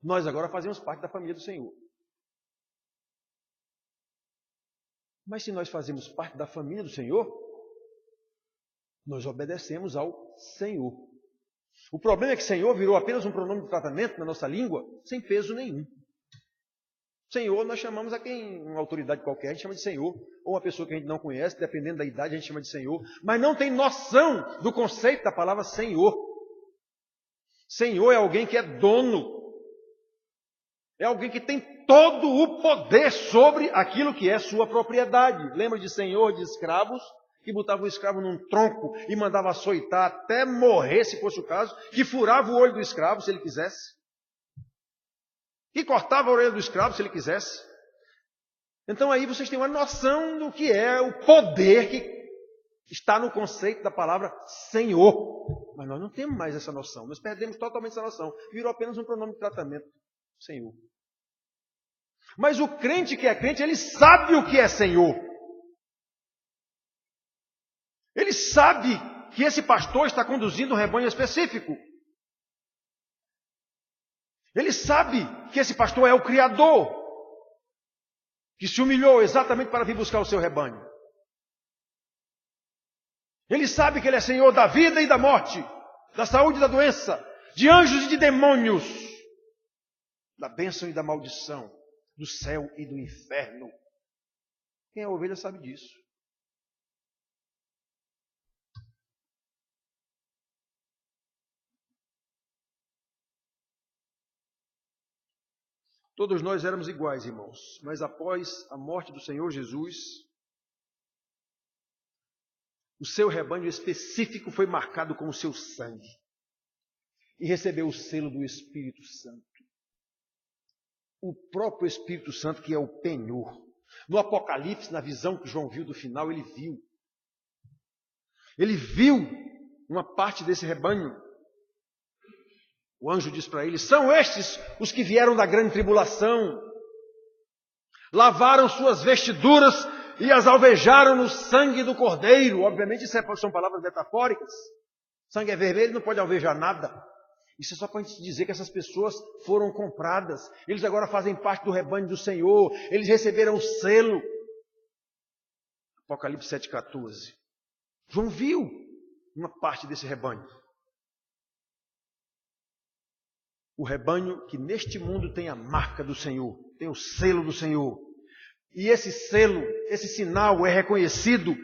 Nós agora fazemos parte da família do Senhor. Mas se nós fazemos parte da família do Senhor, nós obedecemos ao Senhor. O problema é que Senhor virou apenas um pronome de tratamento na nossa língua, sem peso nenhum. Senhor, nós chamamos a quem, uma autoridade qualquer, a gente chama de Senhor, ou uma pessoa que a gente não conhece, dependendo da idade, a gente chama de Senhor, mas não tem noção do conceito da palavra Senhor. Senhor é alguém que é dono, é alguém que tem todo o poder sobre aquilo que é sua propriedade. Lembra de senhor de escravos, que botava o escravo num tronco e mandava açoitar até morrer, se fosse o caso, que furava o olho do escravo, se ele quisesse, que cortava a orelha do escravo, se ele quisesse. Então aí vocês têm uma noção do que é o poder que está no conceito da palavra Senhor. Mas nós não temos mais essa noção, nós perdemos totalmente essa noção. Virou apenas um pronome de tratamento, Senhor. Mas o crente que é crente, ele sabe o que é Senhor. Ele sabe que esse pastor está conduzindo um rebanho específico. Ele sabe que esse pastor é o Criador, que se humilhou exatamente para vir buscar o seu rebanho. Ele sabe que ele é Senhor da vida e da morte, da saúde e da doença, de anjos e de demônios, da bênção e da maldição, do céu e do inferno. Quem é ovelha sabe disso. Todos nós éramos iguais, irmãos, mas após a morte do Senhor Jesus, o seu rebanho específico foi marcado com o seu sangue e recebeu o selo do Espírito Santo. O próprio Espírito Santo, que é o penhor. No Apocalipse, na visão que João viu do final, ele viu. Ele viu uma parte desse rebanho. O anjo diz para ele, são estes os que vieram da grande tribulação. Lavaram suas vestiduras e as alvejaram no sangue do Cordeiro. Obviamente, isso são palavras metafóricas. Sangue é vermelho, não pode alvejar nada. Isso é só para a gente dizer que essas pessoas foram compradas. Eles agora fazem parte do rebanho do Senhor. Eles receberam o selo. Apocalipse 7,14. João viu uma parte desse rebanho. O rebanho que neste mundo tem a marca do Senhor, tem o selo do Senhor. E esse selo, esse sinal é reconhecido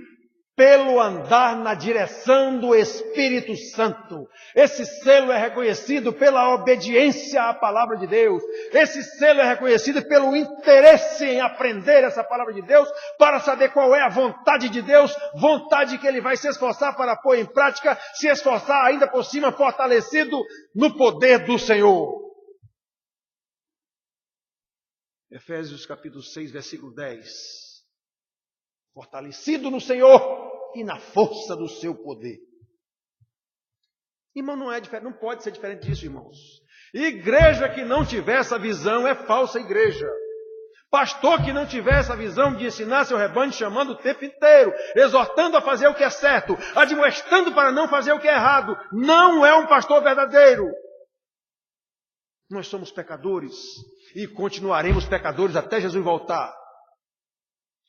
pelo andar na direção do Espírito Santo. Esse selo é reconhecido pela obediência à palavra de Deus. Esse selo é reconhecido pelo interesse em aprender essa palavra de Deus, para saber qual é a vontade de Deus, vontade que Ele vai se esforçar para pôr em prática, se esforçar ainda por cima, fortalecido no poder do Senhor. Efésios capítulo 6, versículo 10. Fortalecido no Senhor e na força do seu poder. Irmão, não pode ser diferente disso, irmãos. Igreja que não tiver essa visão é falsa igreja. Pastor que não tiver essa visão de ensinar seu rebanho, chamando o tempo inteiro, exortando a fazer o que é certo, admoestando para não fazer o que é errado, não é um pastor verdadeiro. Nós somos pecadores e continuaremos pecadores até Jesus voltar.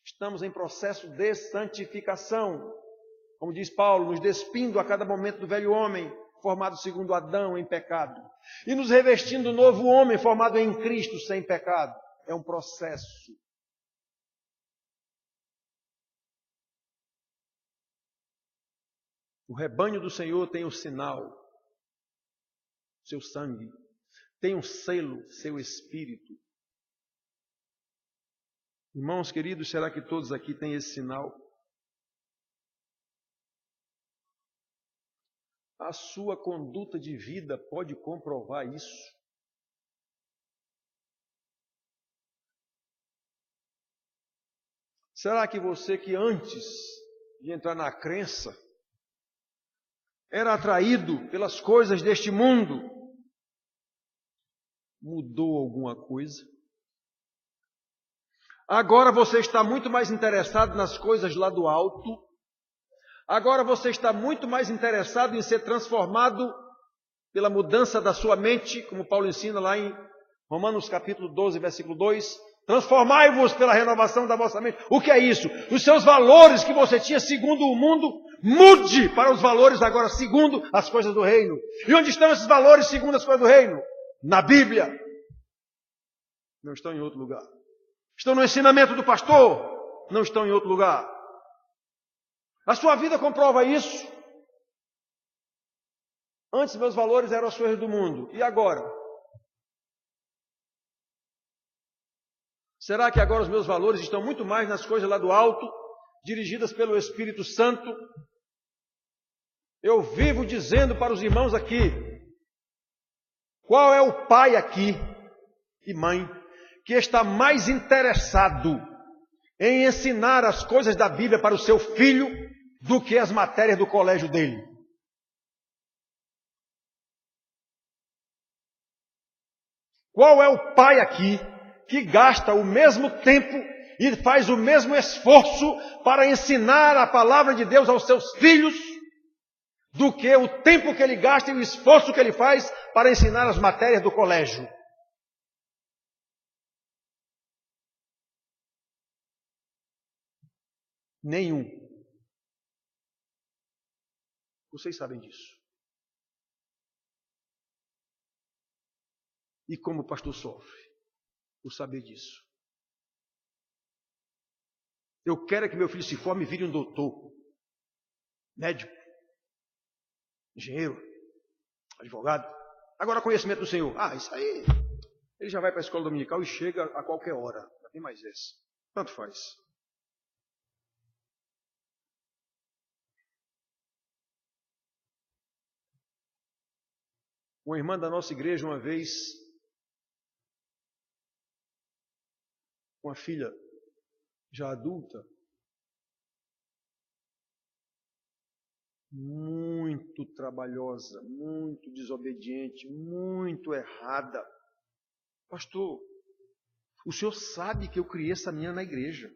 Estamos em processo de santificação. Como diz Paulo, nos despindo a cada momento do velho homem, formado segundo Adão em pecado. E nos revestindo do novo homem, formado em Cristo sem pecado. É um processo. O rebanho do Senhor tem um sinal, seu sangue. Tem um selo, seu Espírito. Irmãos queridos, será que todos aqui têm esse sinal? A sua conduta de vida pode comprovar isso. Será que você que antes de entrar na crença era atraído pelas coisas deste mundo, mudou alguma coisa? Agora você está muito mais interessado nas coisas lá do alto. Agora você está muito mais interessado em ser transformado pela mudança da sua mente, como Paulo ensina lá em Romanos capítulo 12, versículo 2. Transformai-vos pela renovação da vossa mente. O que é isso? Os seus valores que você tinha segundo o mundo, mude para os valores agora segundo as coisas do reino. E onde estão esses valores segundo as coisas do reino? Na Bíblia. Não estão em outro lugar. Estão no ensinamento do pastor? Não estão em outro lugar. A sua vida comprova isso. Antes meus valores eram as coisas do mundo. E agora? Será que agora os meus valores estão muito mais nas coisas lá do alto, dirigidas pelo Espírito Santo? Eu vivo dizendo para os irmãos aqui, qual é o pai aqui e mãe que está mais interessado em ensinar as coisas da Bíblia para o seu filho do que as matérias do colégio dele? Qual é o pai aqui que gasta o mesmo tempo e faz o mesmo esforço para ensinar a palavra de Deus aos seus filhos do que o tempo que ele gasta e o esforço que ele faz para ensinar as matérias do colégio? Nenhum. Vocês sabem disso. E como o pastor sofre por saber disso. Eu quero é que meu filho se forme e vire um doutor, médico, engenheiro, advogado. Agora conhecimento do Senhor. Isso aí, ele já vai para a escola dominical e chega a qualquer hora. Não tem mais esse. Tanto faz. Uma irmã da nossa igreja, uma vez, uma filha já adulta, muito trabalhosa, muito desobediente, muito errada. Pastor, o senhor sabe que eu criei essa menina na igreja.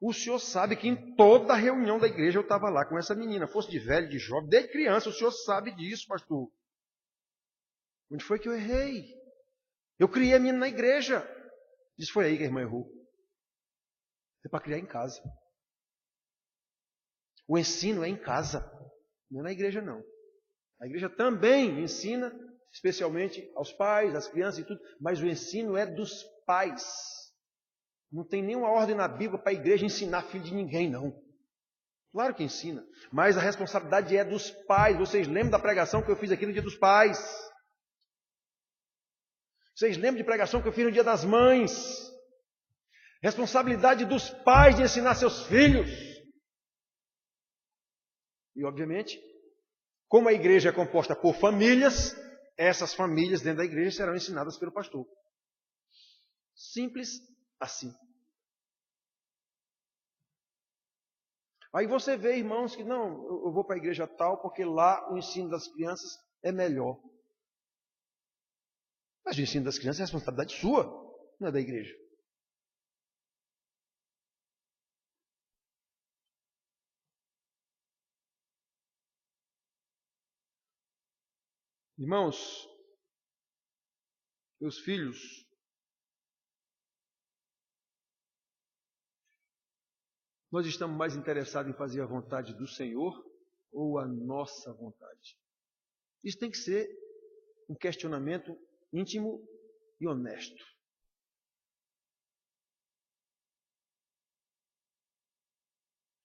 O senhor sabe que em toda a reunião da igreja eu estava lá com essa menina, fosse de velho, de jovem, desde criança. O senhor sabe disso, pastor. Onde foi que eu errei? Eu criei a menina na igreja. Diz, foi aí que a irmã errou. É para criar em casa. O ensino é em casa, não é na igreja não. A igreja também ensina, especialmente aos pais, às crianças e tudo, mas o ensino é dos pais. Não tem nenhuma ordem na Bíblia para a igreja ensinar filho de ninguém, não. Claro que ensina, mas a responsabilidade é dos pais. Vocês lembram da pregação que eu fiz aqui no Dia dos Pais? Vocês lembram de pregação que eu fiz no Dia das Mães? Responsabilidade dos pais de ensinar seus filhos. E, obviamente, como a igreja é composta por famílias, essas famílias dentro da igreja serão ensinadas pelo pastor. Simples assim. Aí você vê, irmãos, que não, eu vou para a igreja tal porque lá o ensino das crianças é melhor. Mas o ensino das crianças é responsabilidade sua, não é da igreja. Irmãos, meus filhos, nós estamos mais interessados em fazer a vontade do Senhor ou a nossa vontade? Isso tem que ser um questionamento íntimo e honesto.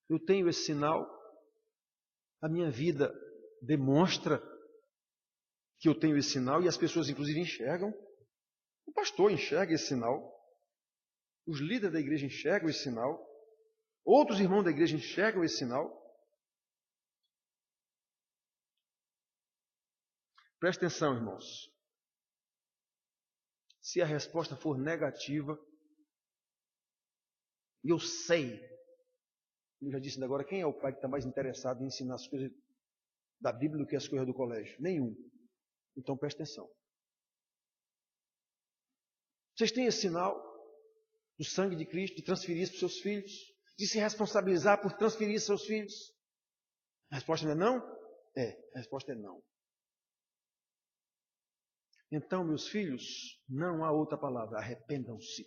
Eu tenho esse sinal, a minha vida demonstra que eu tenho esse sinal e as pessoas inclusive enxergam. O pastor enxerga esse sinal. Os líderes da igreja enxergam esse sinal. Outros irmãos da igreja enxergam esse sinal. Presta atenção, irmãos. Se a resposta for negativa, e eu sei, eu já disse agora, quem é o pai que está mais interessado em ensinar as coisas da Bíblia do que as coisas do colégio? Nenhum. Então presta atenção. Vocês têm esse sinal do sangue de Cristo, de transferir isso para os seus filhos, de se responsabilizar por transferir seus filhos? A resposta não é não? A resposta é não. Então, meus filhos, não há outra palavra, arrependam-se.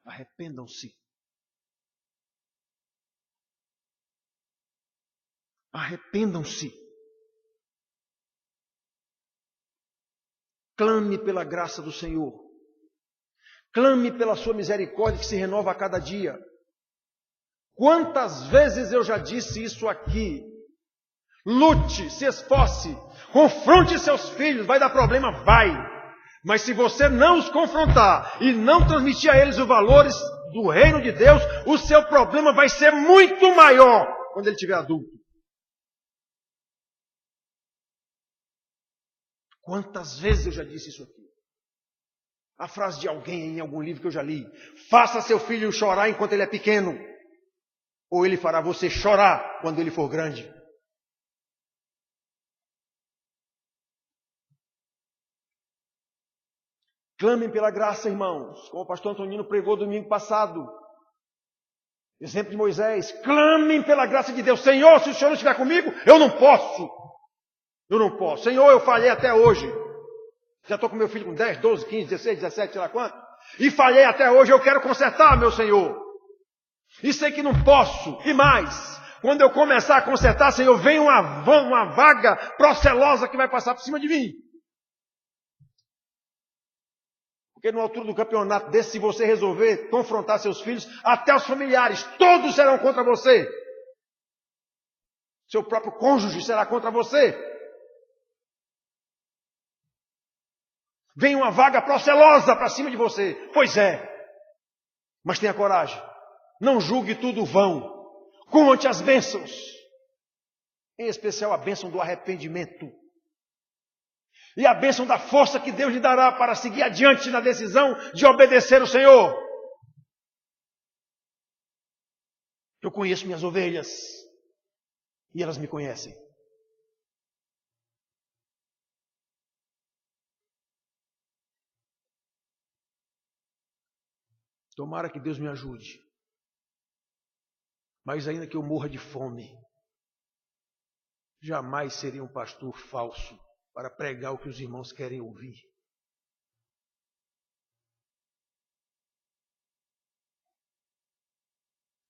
Arrependam-se. Arrependam-se. Clame pela graça do Senhor. Clame pela sua misericórdia que se renova a cada dia. Quantas vezes eu já disse isso aqui? Lute, se esforce, confronte seus filhos, vai dar problema? Vai. Mas se você não os confrontar e não transmitir a eles os valores do reino de Deus, o seu problema vai ser muito maior quando ele estiver adulto. Quantas vezes eu já disse isso aqui? A frase de alguém em algum livro que eu já li: faça seu filho chorar enquanto ele é pequeno, ou ele fará você chorar quando ele for grande. Clamem pela graça, irmãos, como o pastor Antonino pregou domingo passado. Exemplo de Moisés. Clamem pela graça de Deus. Senhor, se o Senhor não estiver comigo, eu não posso. Eu não posso. Senhor, eu falhei até hoje. Já estou com meu filho com 10, 12, 15, 16, 17, sei lá quanto. E falhei até hoje, eu quero consertar, meu Senhor. E sei que não posso. E mais, quando eu começar a consertar, Senhor, vem uma vaga procelosa que vai passar por cima de mim. Porque na altura do campeonato desse, se você resolver confrontar seus filhos, até os familiares, todos serão contra você. Seu próprio cônjuge será contra você. Vem uma vaga procelosa para cima de você. Pois é. Mas tenha coragem. Não julgue tudo vão. Conte as bênçãos. Em especial a bênção do arrependimento. E a bênção da força que Deus lhe dará para seguir adiante na decisão de obedecer o Senhor. Eu conheço minhas ovelhas. E elas me conhecem. Tomara que Deus me ajude. Mas ainda que eu morra de fome, jamais serei um pastor falso para pregar o que os irmãos querem ouvir.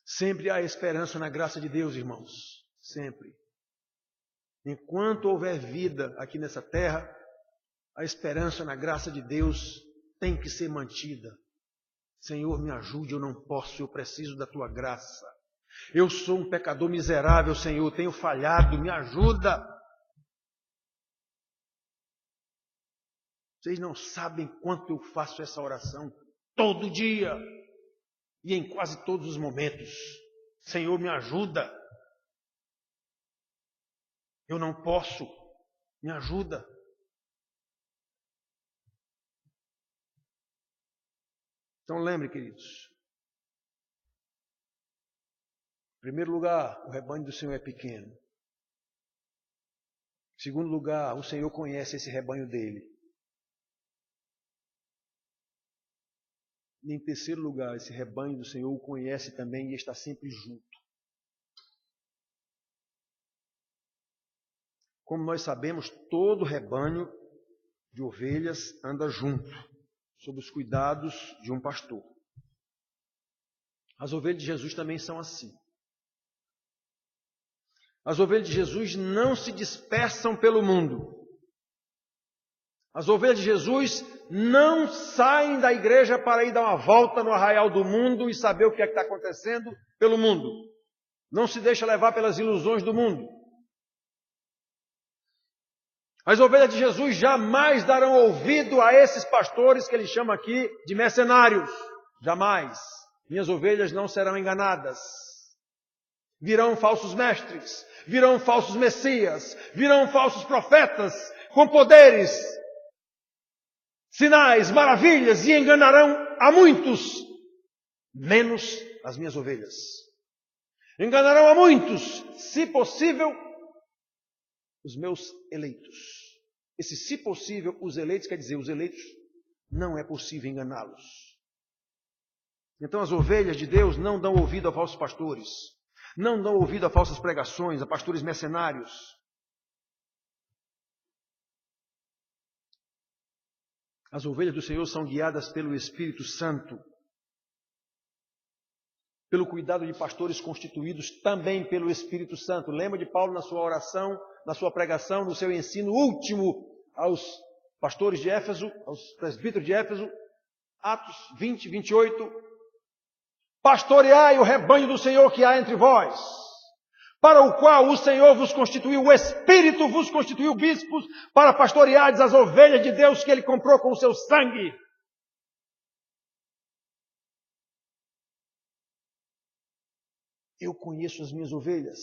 Sempre há esperança na graça de Deus, irmãos. Sempre. Enquanto houver vida aqui nessa terra, a esperança na graça de Deus tem que ser mantida. Senhor, me ajude, eu não posso, eu preciso da tua graça. Eu sou um pecador miserável, Senhor, tenho falhado, me ajuda. Vocês não sabem quanto eu faço essa oração todo dia e em quase todos os momentos. Senhor, me ajuda. Eu não posso, me ajuda. Então lembre, queridos. Em primeiro lugar, o rebanho do Senhor é pequeno. Em segundo lugar, o Senhor conhece esse rebanho dele. E em terceiro lugar, esse rebanho do Senhor o conhece também e está sempre junto. Como nós sabemos, todo rebanho de ovelhas anda junto, sob os cuidados de um pastor. As ovelhas de Jesus também são assim. As ovelhas de Jesus não se dispersam pelo mundo. As ovelhas de Jesus não saem da igreja para ir dar uma volta no arraial do mundo e saber o que é que está acontecendo pelo mundo. Não se deixa levar pelas ilusões do mundo. As ovelhas de Jesus jamais darão ouvido a esses pastores que ele chama aqui de mercenários, Jamais. Minhas ovelhas não serão enganadas. Virão falsos mestres, virão falsos messias, virão falsos profetas com poderes, sinais, maravilhas e enganarão a muitos, menos as minhas ovelhas. Enganarão a muitos, se possível, os meus eleitos. Esse se possível, os eleitos, quer dizer, os eleitos, não é possível enganá-los. Então as ovelhas de Deus não dão ouvido a falsos pastores, não dão ouvido a falsas pregações, a pastores mercenários. As ovelhas do Senhor são guiadas pelo Espírito Santo, pelo cuidado de pastores constituídos também pelo Espírito Santo. Lembra de Paulo na sua oração, na sua pregação, no seu ensino último aos pastores de Éfeso, aos presbíteros de Éfeso, Atos 20, 28. Pastoreai o rebanho do Senhor que há entre vós, para o qual o Senhor vos constituiu, o Espírito vos constituiu bispos, para pastoreardes as ovelhas de Deus que Ele comprou com o seu sangue. Eu conheço as minhas ovelhas,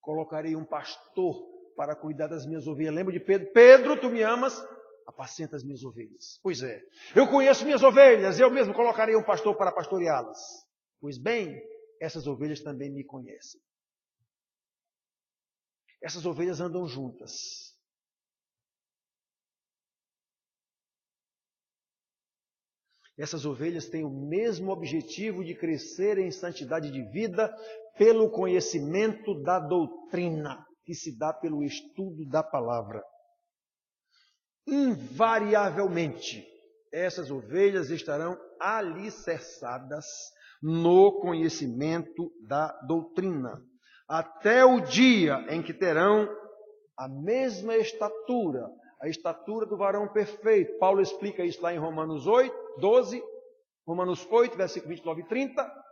colocarei um pastor para cuidar das minhas ovelhas. Lembra de Pedro? Pedro, tu me amas? Apacenta as minhas ovelhas. Pois é, eu conheço minhas ovelhas, eu mesmo colocarei um pastor para pastoreá-las. Pois bem, essas ovelhas também me conhecem. Essas ovelhas andam juntas. Essas ovelhas têm o mesmo objetivo de crescer em santidade de vida pelo conhecimento da doutrina, que se dá pelo estudo da palavra. Invariavelmente, essas ovelhas estarão alicerçadas no conhecimento da doutrina, até o dia em que terão a mesma estatura, a estatura do varão perfeito. Paulo explica isso lá em Romanos 8, 12, Romanos 8, versículo 29 e 30.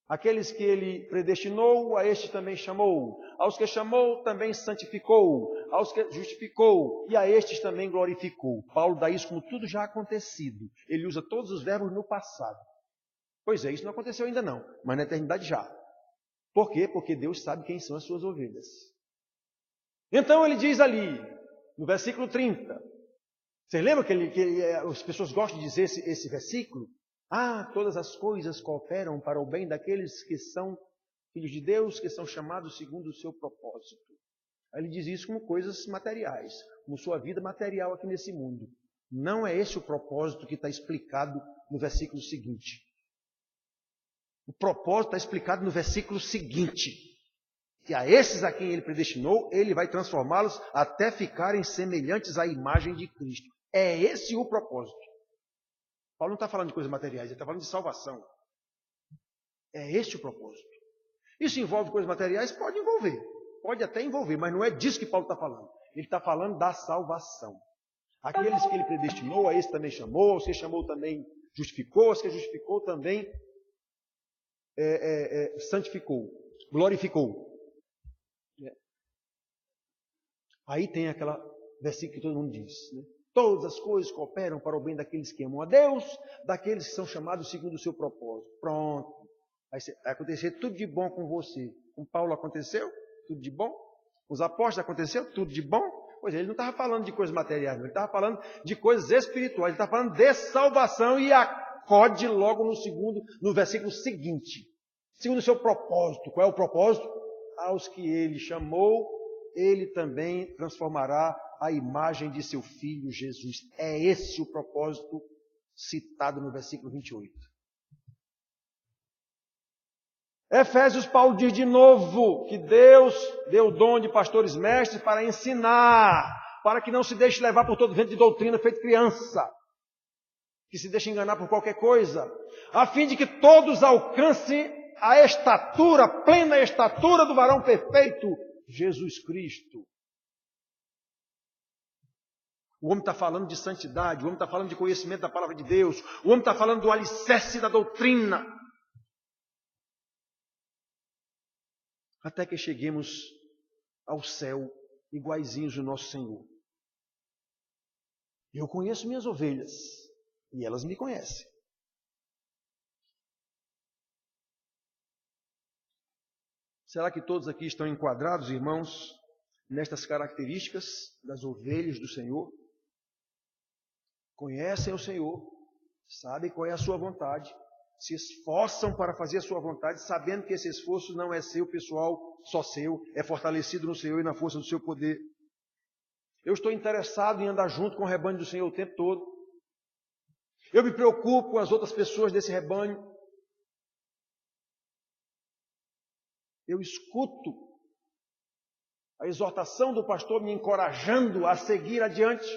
Aqueles que ele predestinou, a estes também chamou. Aos que chamou, também santificou. Aos que justificou, e a estes também glorificou. Paulo dá isso como tudo já acontecido. Ele usa todos os verbos no passado. Pois é, isso não aconteceu ainda não, mas na eternidade já. Por quê? Porque Deus sabe quem são as suas ovelhas. Então ele diz ali, no versículo 30. Vocês lembram que as pessoas gostam de dizer esse versículo? Ah, todas as coisas cooperam para o bem daqueles que são filhos de Deus, que são chamados segundo o seu propósito. Aí ele diz isso como coisas materiais, como sua vida material aqui nesse mundo. Não é esse o propósito que está explicado no versículo seguinte. O propósito está explicado no versículo seguinte. Que a esses a quem ele predestinou, ele vai transformá-los até ficarem semelhantes à imagem de Cristo. É esse o propósito. Paulo não está falando de coisas materiais, ele está falando de salvação. É este o propósito. Isso envolve coisas materiais? Pode envolver. Pode até envolver, mas não é disso que Paulo está falando. Ele está falando da salvação. Aqueles que ele predestinou, a esse também chamou, aos que chamou também justificou, aos que justificou também santificou, glorificou. Aí tem aquela versículo que todo mundo diz, né? Todas as coisas cooperam para o bem daqueles que amam a Deus, daqueles que são chamados segundo o seu propósito. Pronto. Vai acontecer tudo de bom com você. Com Paulo aconteceu? Tudo de bom? Com os apóstolos aconteceu? Tudo de bom? Pois é, ele não estava falando de coisas materiais, ele estava falando de coisas espirituais, ele estava falando de salvação e acode logo no versículo seguinte. Segundo o seu propósito. Qual é o propósito? Aos que ele chamou, ele também transformará a imagem de seu Filho Jesus. É esse o propósito citado no versículo 28. Efésios, Paulo diz de novo que Deus deu o dom de pastores mestres para ensinar, para que não se deixe levar por todo vento de doutrina feito criança, que se deixe enganar por qualquer coisa, a fim de que todos alcancem a estatura, a plena estatura do varão perfeito, Jesus Cristo. O homem está falando de santidade, o homem está falando de conhecimento da palavra de Deus, o homem está falando do alicerce da doutrina. Até que cheguemos ao céu, iguaizinhos do nosso Senhor. Eu conheço minhas ovelhas, e elas me conhecem. Será que todos aqui estão enquadrados, irmãos, nestas características das ovelhas do Senhor? Conhecem o Senhor, sabem qual é a sua vontade, se esforçam para fazer a sua vontade, sabendo que esse esforço não é seu, pessoal, só seu, é fortalecido no Senhor e na força do seu poder. Eu estou interessado em andar junto com o rebanho do Senhor o tempo todo. Eu me preocupo com as outras pessoas desse rebanho. Eu escuto a exortação do pastor me encorajando a seguir adiante,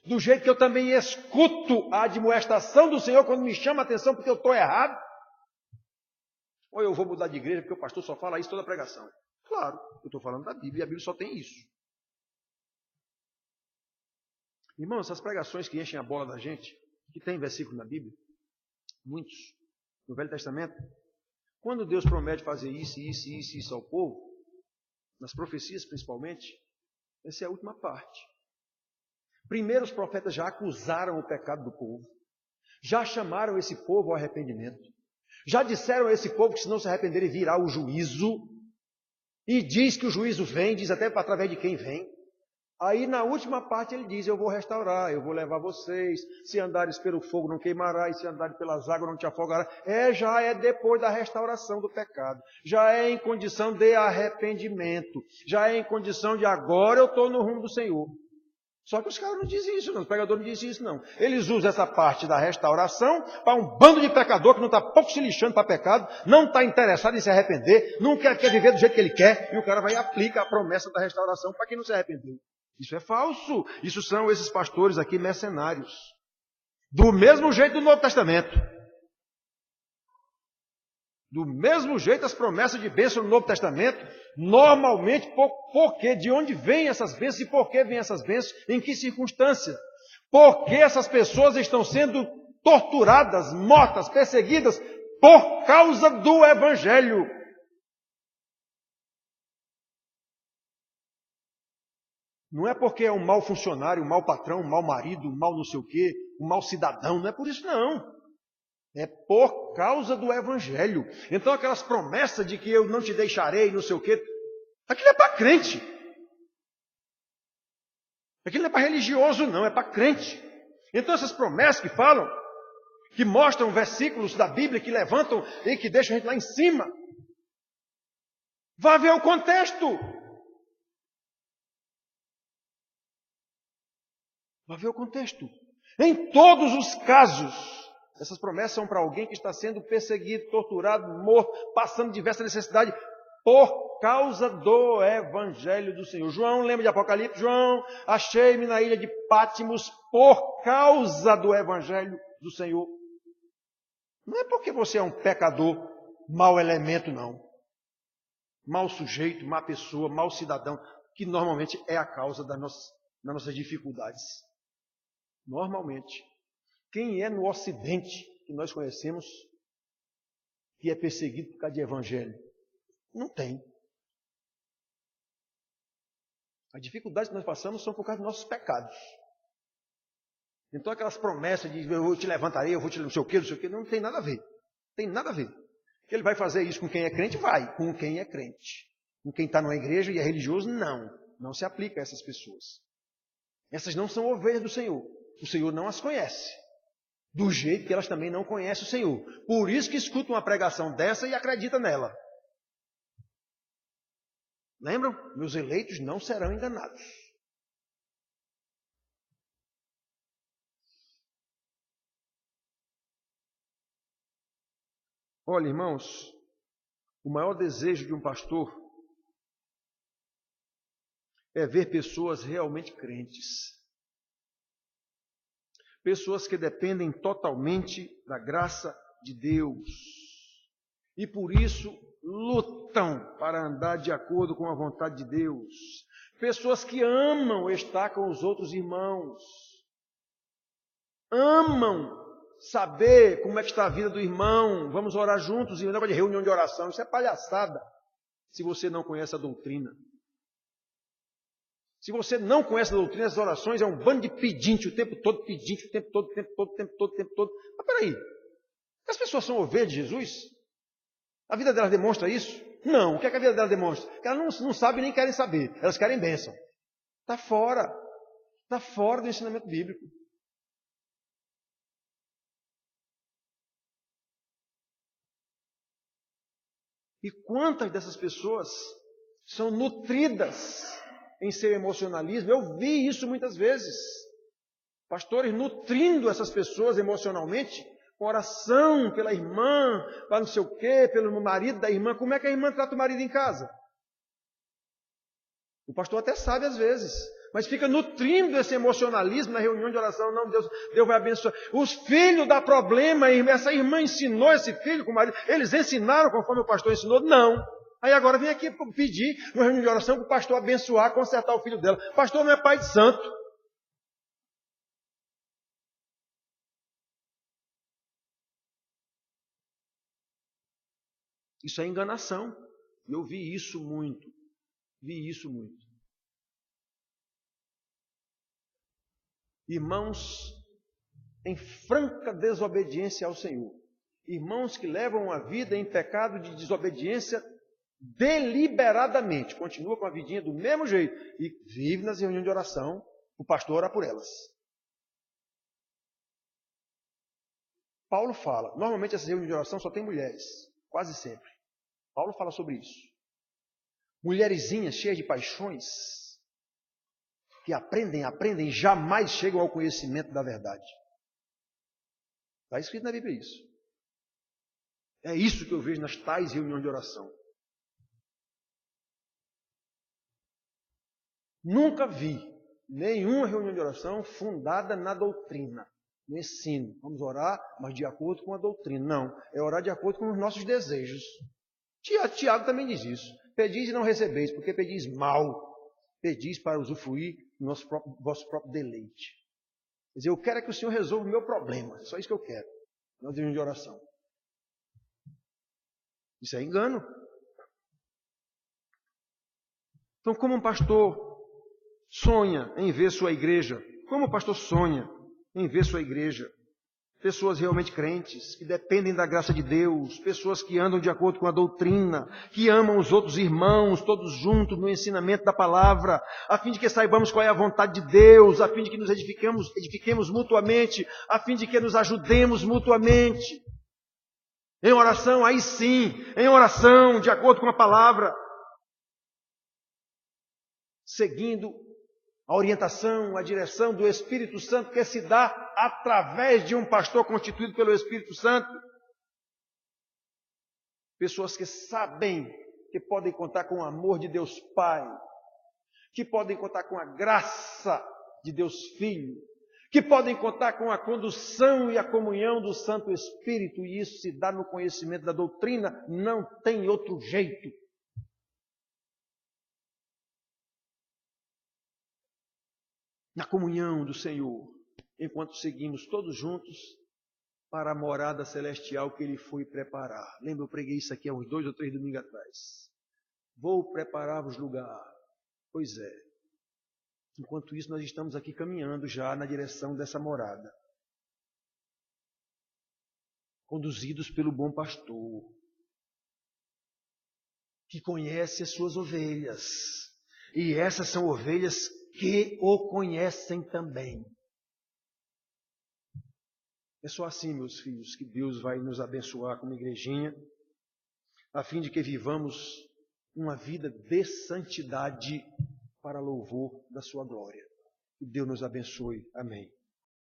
do jeito que eu também escuto a admoestação do Senhor quando me chama a atenção porque eu estou errado. Ou eu vou mudar de igreja porque o pastor só fala isso toda a pregação. Claro, eu estou falando da Bíblia e a Bíblia só tem isso. Irmãos, essas pregações que enchem a bola da gente, que tem versículo na Bíblia, muitos, no Velho Testamento, quando Deus promete fazer isso ao povo, nas profecias principalmente, essa é a última parte. Primeiro os profetas já acusaram o pecado do povo, já chamaram esse povo ao arrependimento, já disseram a esse povo que se não se arrependerem virá o juízo, e diz que o juízo vem, diz até através de quem vem. Aí na última parte ele diz, eu vou restaurar, eu vou levar vocês, se andares pelo fogo não queimarás, se andares pelas águas não te afogarás. Já é depois da restauração do pecado, já é em condição de arrependimento, já é em condição de agora eu estou no rumo do Senhor. Só que os caras não dizem isso, não, os pregadores não dizem isso não. Eles usam essa parte da restauração para um bando de pecador que não está pouco se lixando para pecado, não está interessado em se arrepender, não quer viver do jeito que ele quer, e o cara vai e aplica a promessa da restauração para quem não se arrependeu. Isso é falso. Isso são esses pastores aqui mercenários. Do mesmo jeito do Novo Testamento. Do mesmo jeito as promessas de bênção no Novo Testamento, normalmente, porque de onde vêm essas bênçãos e por que vêm essas bênçãos, em que circunstância? Porque essas pessoas estão sendo torturadas, mortas, perseguidas por causa do Evangelho. Não é porque é um mau funcionário, um mau patrão, um mau marido, um mau não sei o quê, um mau cidadão, não é por isso não. É por causa do Evangelho. Então aquelas promessas de que eu não te deixarei, não sei o quê, aquilo é para crente. Aquilo não é para religioso não, é para crente. Então essas promessas que falam, que mostram versículos da Bíblia, que levantam e que deixam a gente lá em cima, vá ver o contexto. Vá ver o contexto. Em todos os casos, essas promessas são para alguém que está sendo perseguido, torturado, morto, passando diversas necessidades por causa do Evangelho do Senhor. João, lembra de Apocalipse? João, achei-me na ilha de Pátimos por causa do Evangelho do Senhor. Não é porque você é um pecador, mau elemento, não. Mau sujeito, má pessoa, mau cidadão, que normalmente é a causa das nossas dificuldades. Normalmente. Quem é no Ocidente que nós conhecemos que é perseguido por causa de evangelho? Não tem. As dificuldades que nós passamos são por causa dos nossos pecados. Então aquelas promessas de eu te levantarei, eu vou te não sei o quê, não tem nada a ver. Tem nada a ver. Que ele vai fazer isso com quem é crente? Vai. Com quem é crente. Com quem está numa igreja e é religioso? Não. Não se aplica a essas pessoas. Essas não são ovelhas do Senhor. O Senhor não as conhece. Do jeito que elas também não conhecem o Senhor. Por isso que escutam uma pregação dessa e acreditam nela. Lembram? Meus eleitos não serão enganados. Olha, irmãos, o maior desejo de um pastor é ver pessoas realmente crentes. Pessoas que dependem totalmente da graça de Deus. E por isso lutam para andar de acordo com a vontade de Deus. Pessoas que amam estar com os outros irmãos. Amam saber como é que está a vida do irmão. Vamos orar juntos, e não é de reunião de oração. Isso é palhaçada, se você não conhece a doutrina. Se você não conhece a doutrina, as orações é um bando de pedinte o tempo todo, pedinte o tempo todo, o tempo todo, o tempo todo, o tempo todo. Mas peraí, as pessoas são ovelhas de Jesus? A vida delas demonstra isso? Não. O que é que a vida dela demonstra? Que elas não sabem nem querem saber. Elas querem bênção. Está fora. Está fora do ensinamento bíblico. E quantas dessas pessoas são nutridas em seu emocionalismo? Eu vi isso muitas vezes. Pastores nutrindo essas pessoas emocionalmente, com oração pela irmã, para não sei o quê, pelo marido da irmã. Como é que a irmã trata o marido em casa? O pastor até sabe às vezes, mas fica nutrindo esse emocionalismo na reunião de oração. Não, Deus vai abençoar. Os filhos dá problema, essa irmã ensinou esse filho com o marido. Eles ensinaram conforme o pastor ensinou? Não. Aí agora vem aqui pedir, numa reunião de oração, para o pastor abençoar, consertar o filho dela. O pastor não é pai de santo. Isso é enganação. E eu vi isso muito. Irmãos em franca desobediência ao Senhor. Irmãos que levam a vida em pecado de desobediência deliberadamente. Continua com a vidinha do mesmo jeito. E vive nas reuniões de oração, o pastor ora por elas. Paulo fala, normalmente essas reuniões de oração só tem mulheres. Quase sempre. Paulo fala sobre isso. Mulherzinhas cheias de paixões, que aprendem, jamais chegam ao conhecimento da verdade. Está escrito na Bíblia isso. É isso que eu vejo nas tais reuniões de oração. Nunca vi nenhuma reunião de oração fundada na doutrina, no ensino. Vamos orar, mas de acordo com a doutrina. Não, é orar de acordo com os nossos desejos. Tiago também diz isso. Pedis e não recebeis, porque pedis mal. Pedis para usufruir do vosso próprio deleite. Quer dizer, eu quero é que o Senhor resolva o meu problema. É só isso que eu quero. Não de oração. Isso é engano. Então, como um pastor sonha em ver sua igreja? Como o pastor sonha em ver sua igreja? Pessoas realmente crentes, que dependem da graça de Deus, pessoas que andam de acordo com a doutrina, que amam os outros irmãos, todos juntos no ensinamento da palavra, a fim de que saibamos qual é a vontade de Deus, a fim de que nos edifiquemos mutuamente, a fim de que nos ajudemos mutuamente. Em oração, aí sim, em oração, de acordo com a palavra, seguindo a orientação, a direção do Espírito Santo que se dá através de um pastor constituído pelo Espírito Santo. Pessoas que sabem que podem contar com o amor de Deus Pai, que podem contar com a graça de Deus Filho, que podem contar com a condução e a comunhão do Santo Espírito, e isso se dá no conhecimento da doutrina, não tem outro jeito. Na comunhão do Senhor, enquanto seguimos todos juntos para a morada celestial que Ele foi preparar. Lembra, eu preguei isso aqui há uns 2 ou 3 domingos atrás. Vou preparar-vos lugar. Pois é. Enquanto isso, nós estamos aqui caminhando já na direção dessa morada. Conduzidos pelo bom pastor, que conhece as suas ovelhas. E essas são ovelhas que o conhecem também. É só assim, meus filhos, que Deus vai nos abençoar como igrejinha, a fim de que vivamos uma vida de santidade para louvor da sua glória. Que Deus nos abençoe. Amém.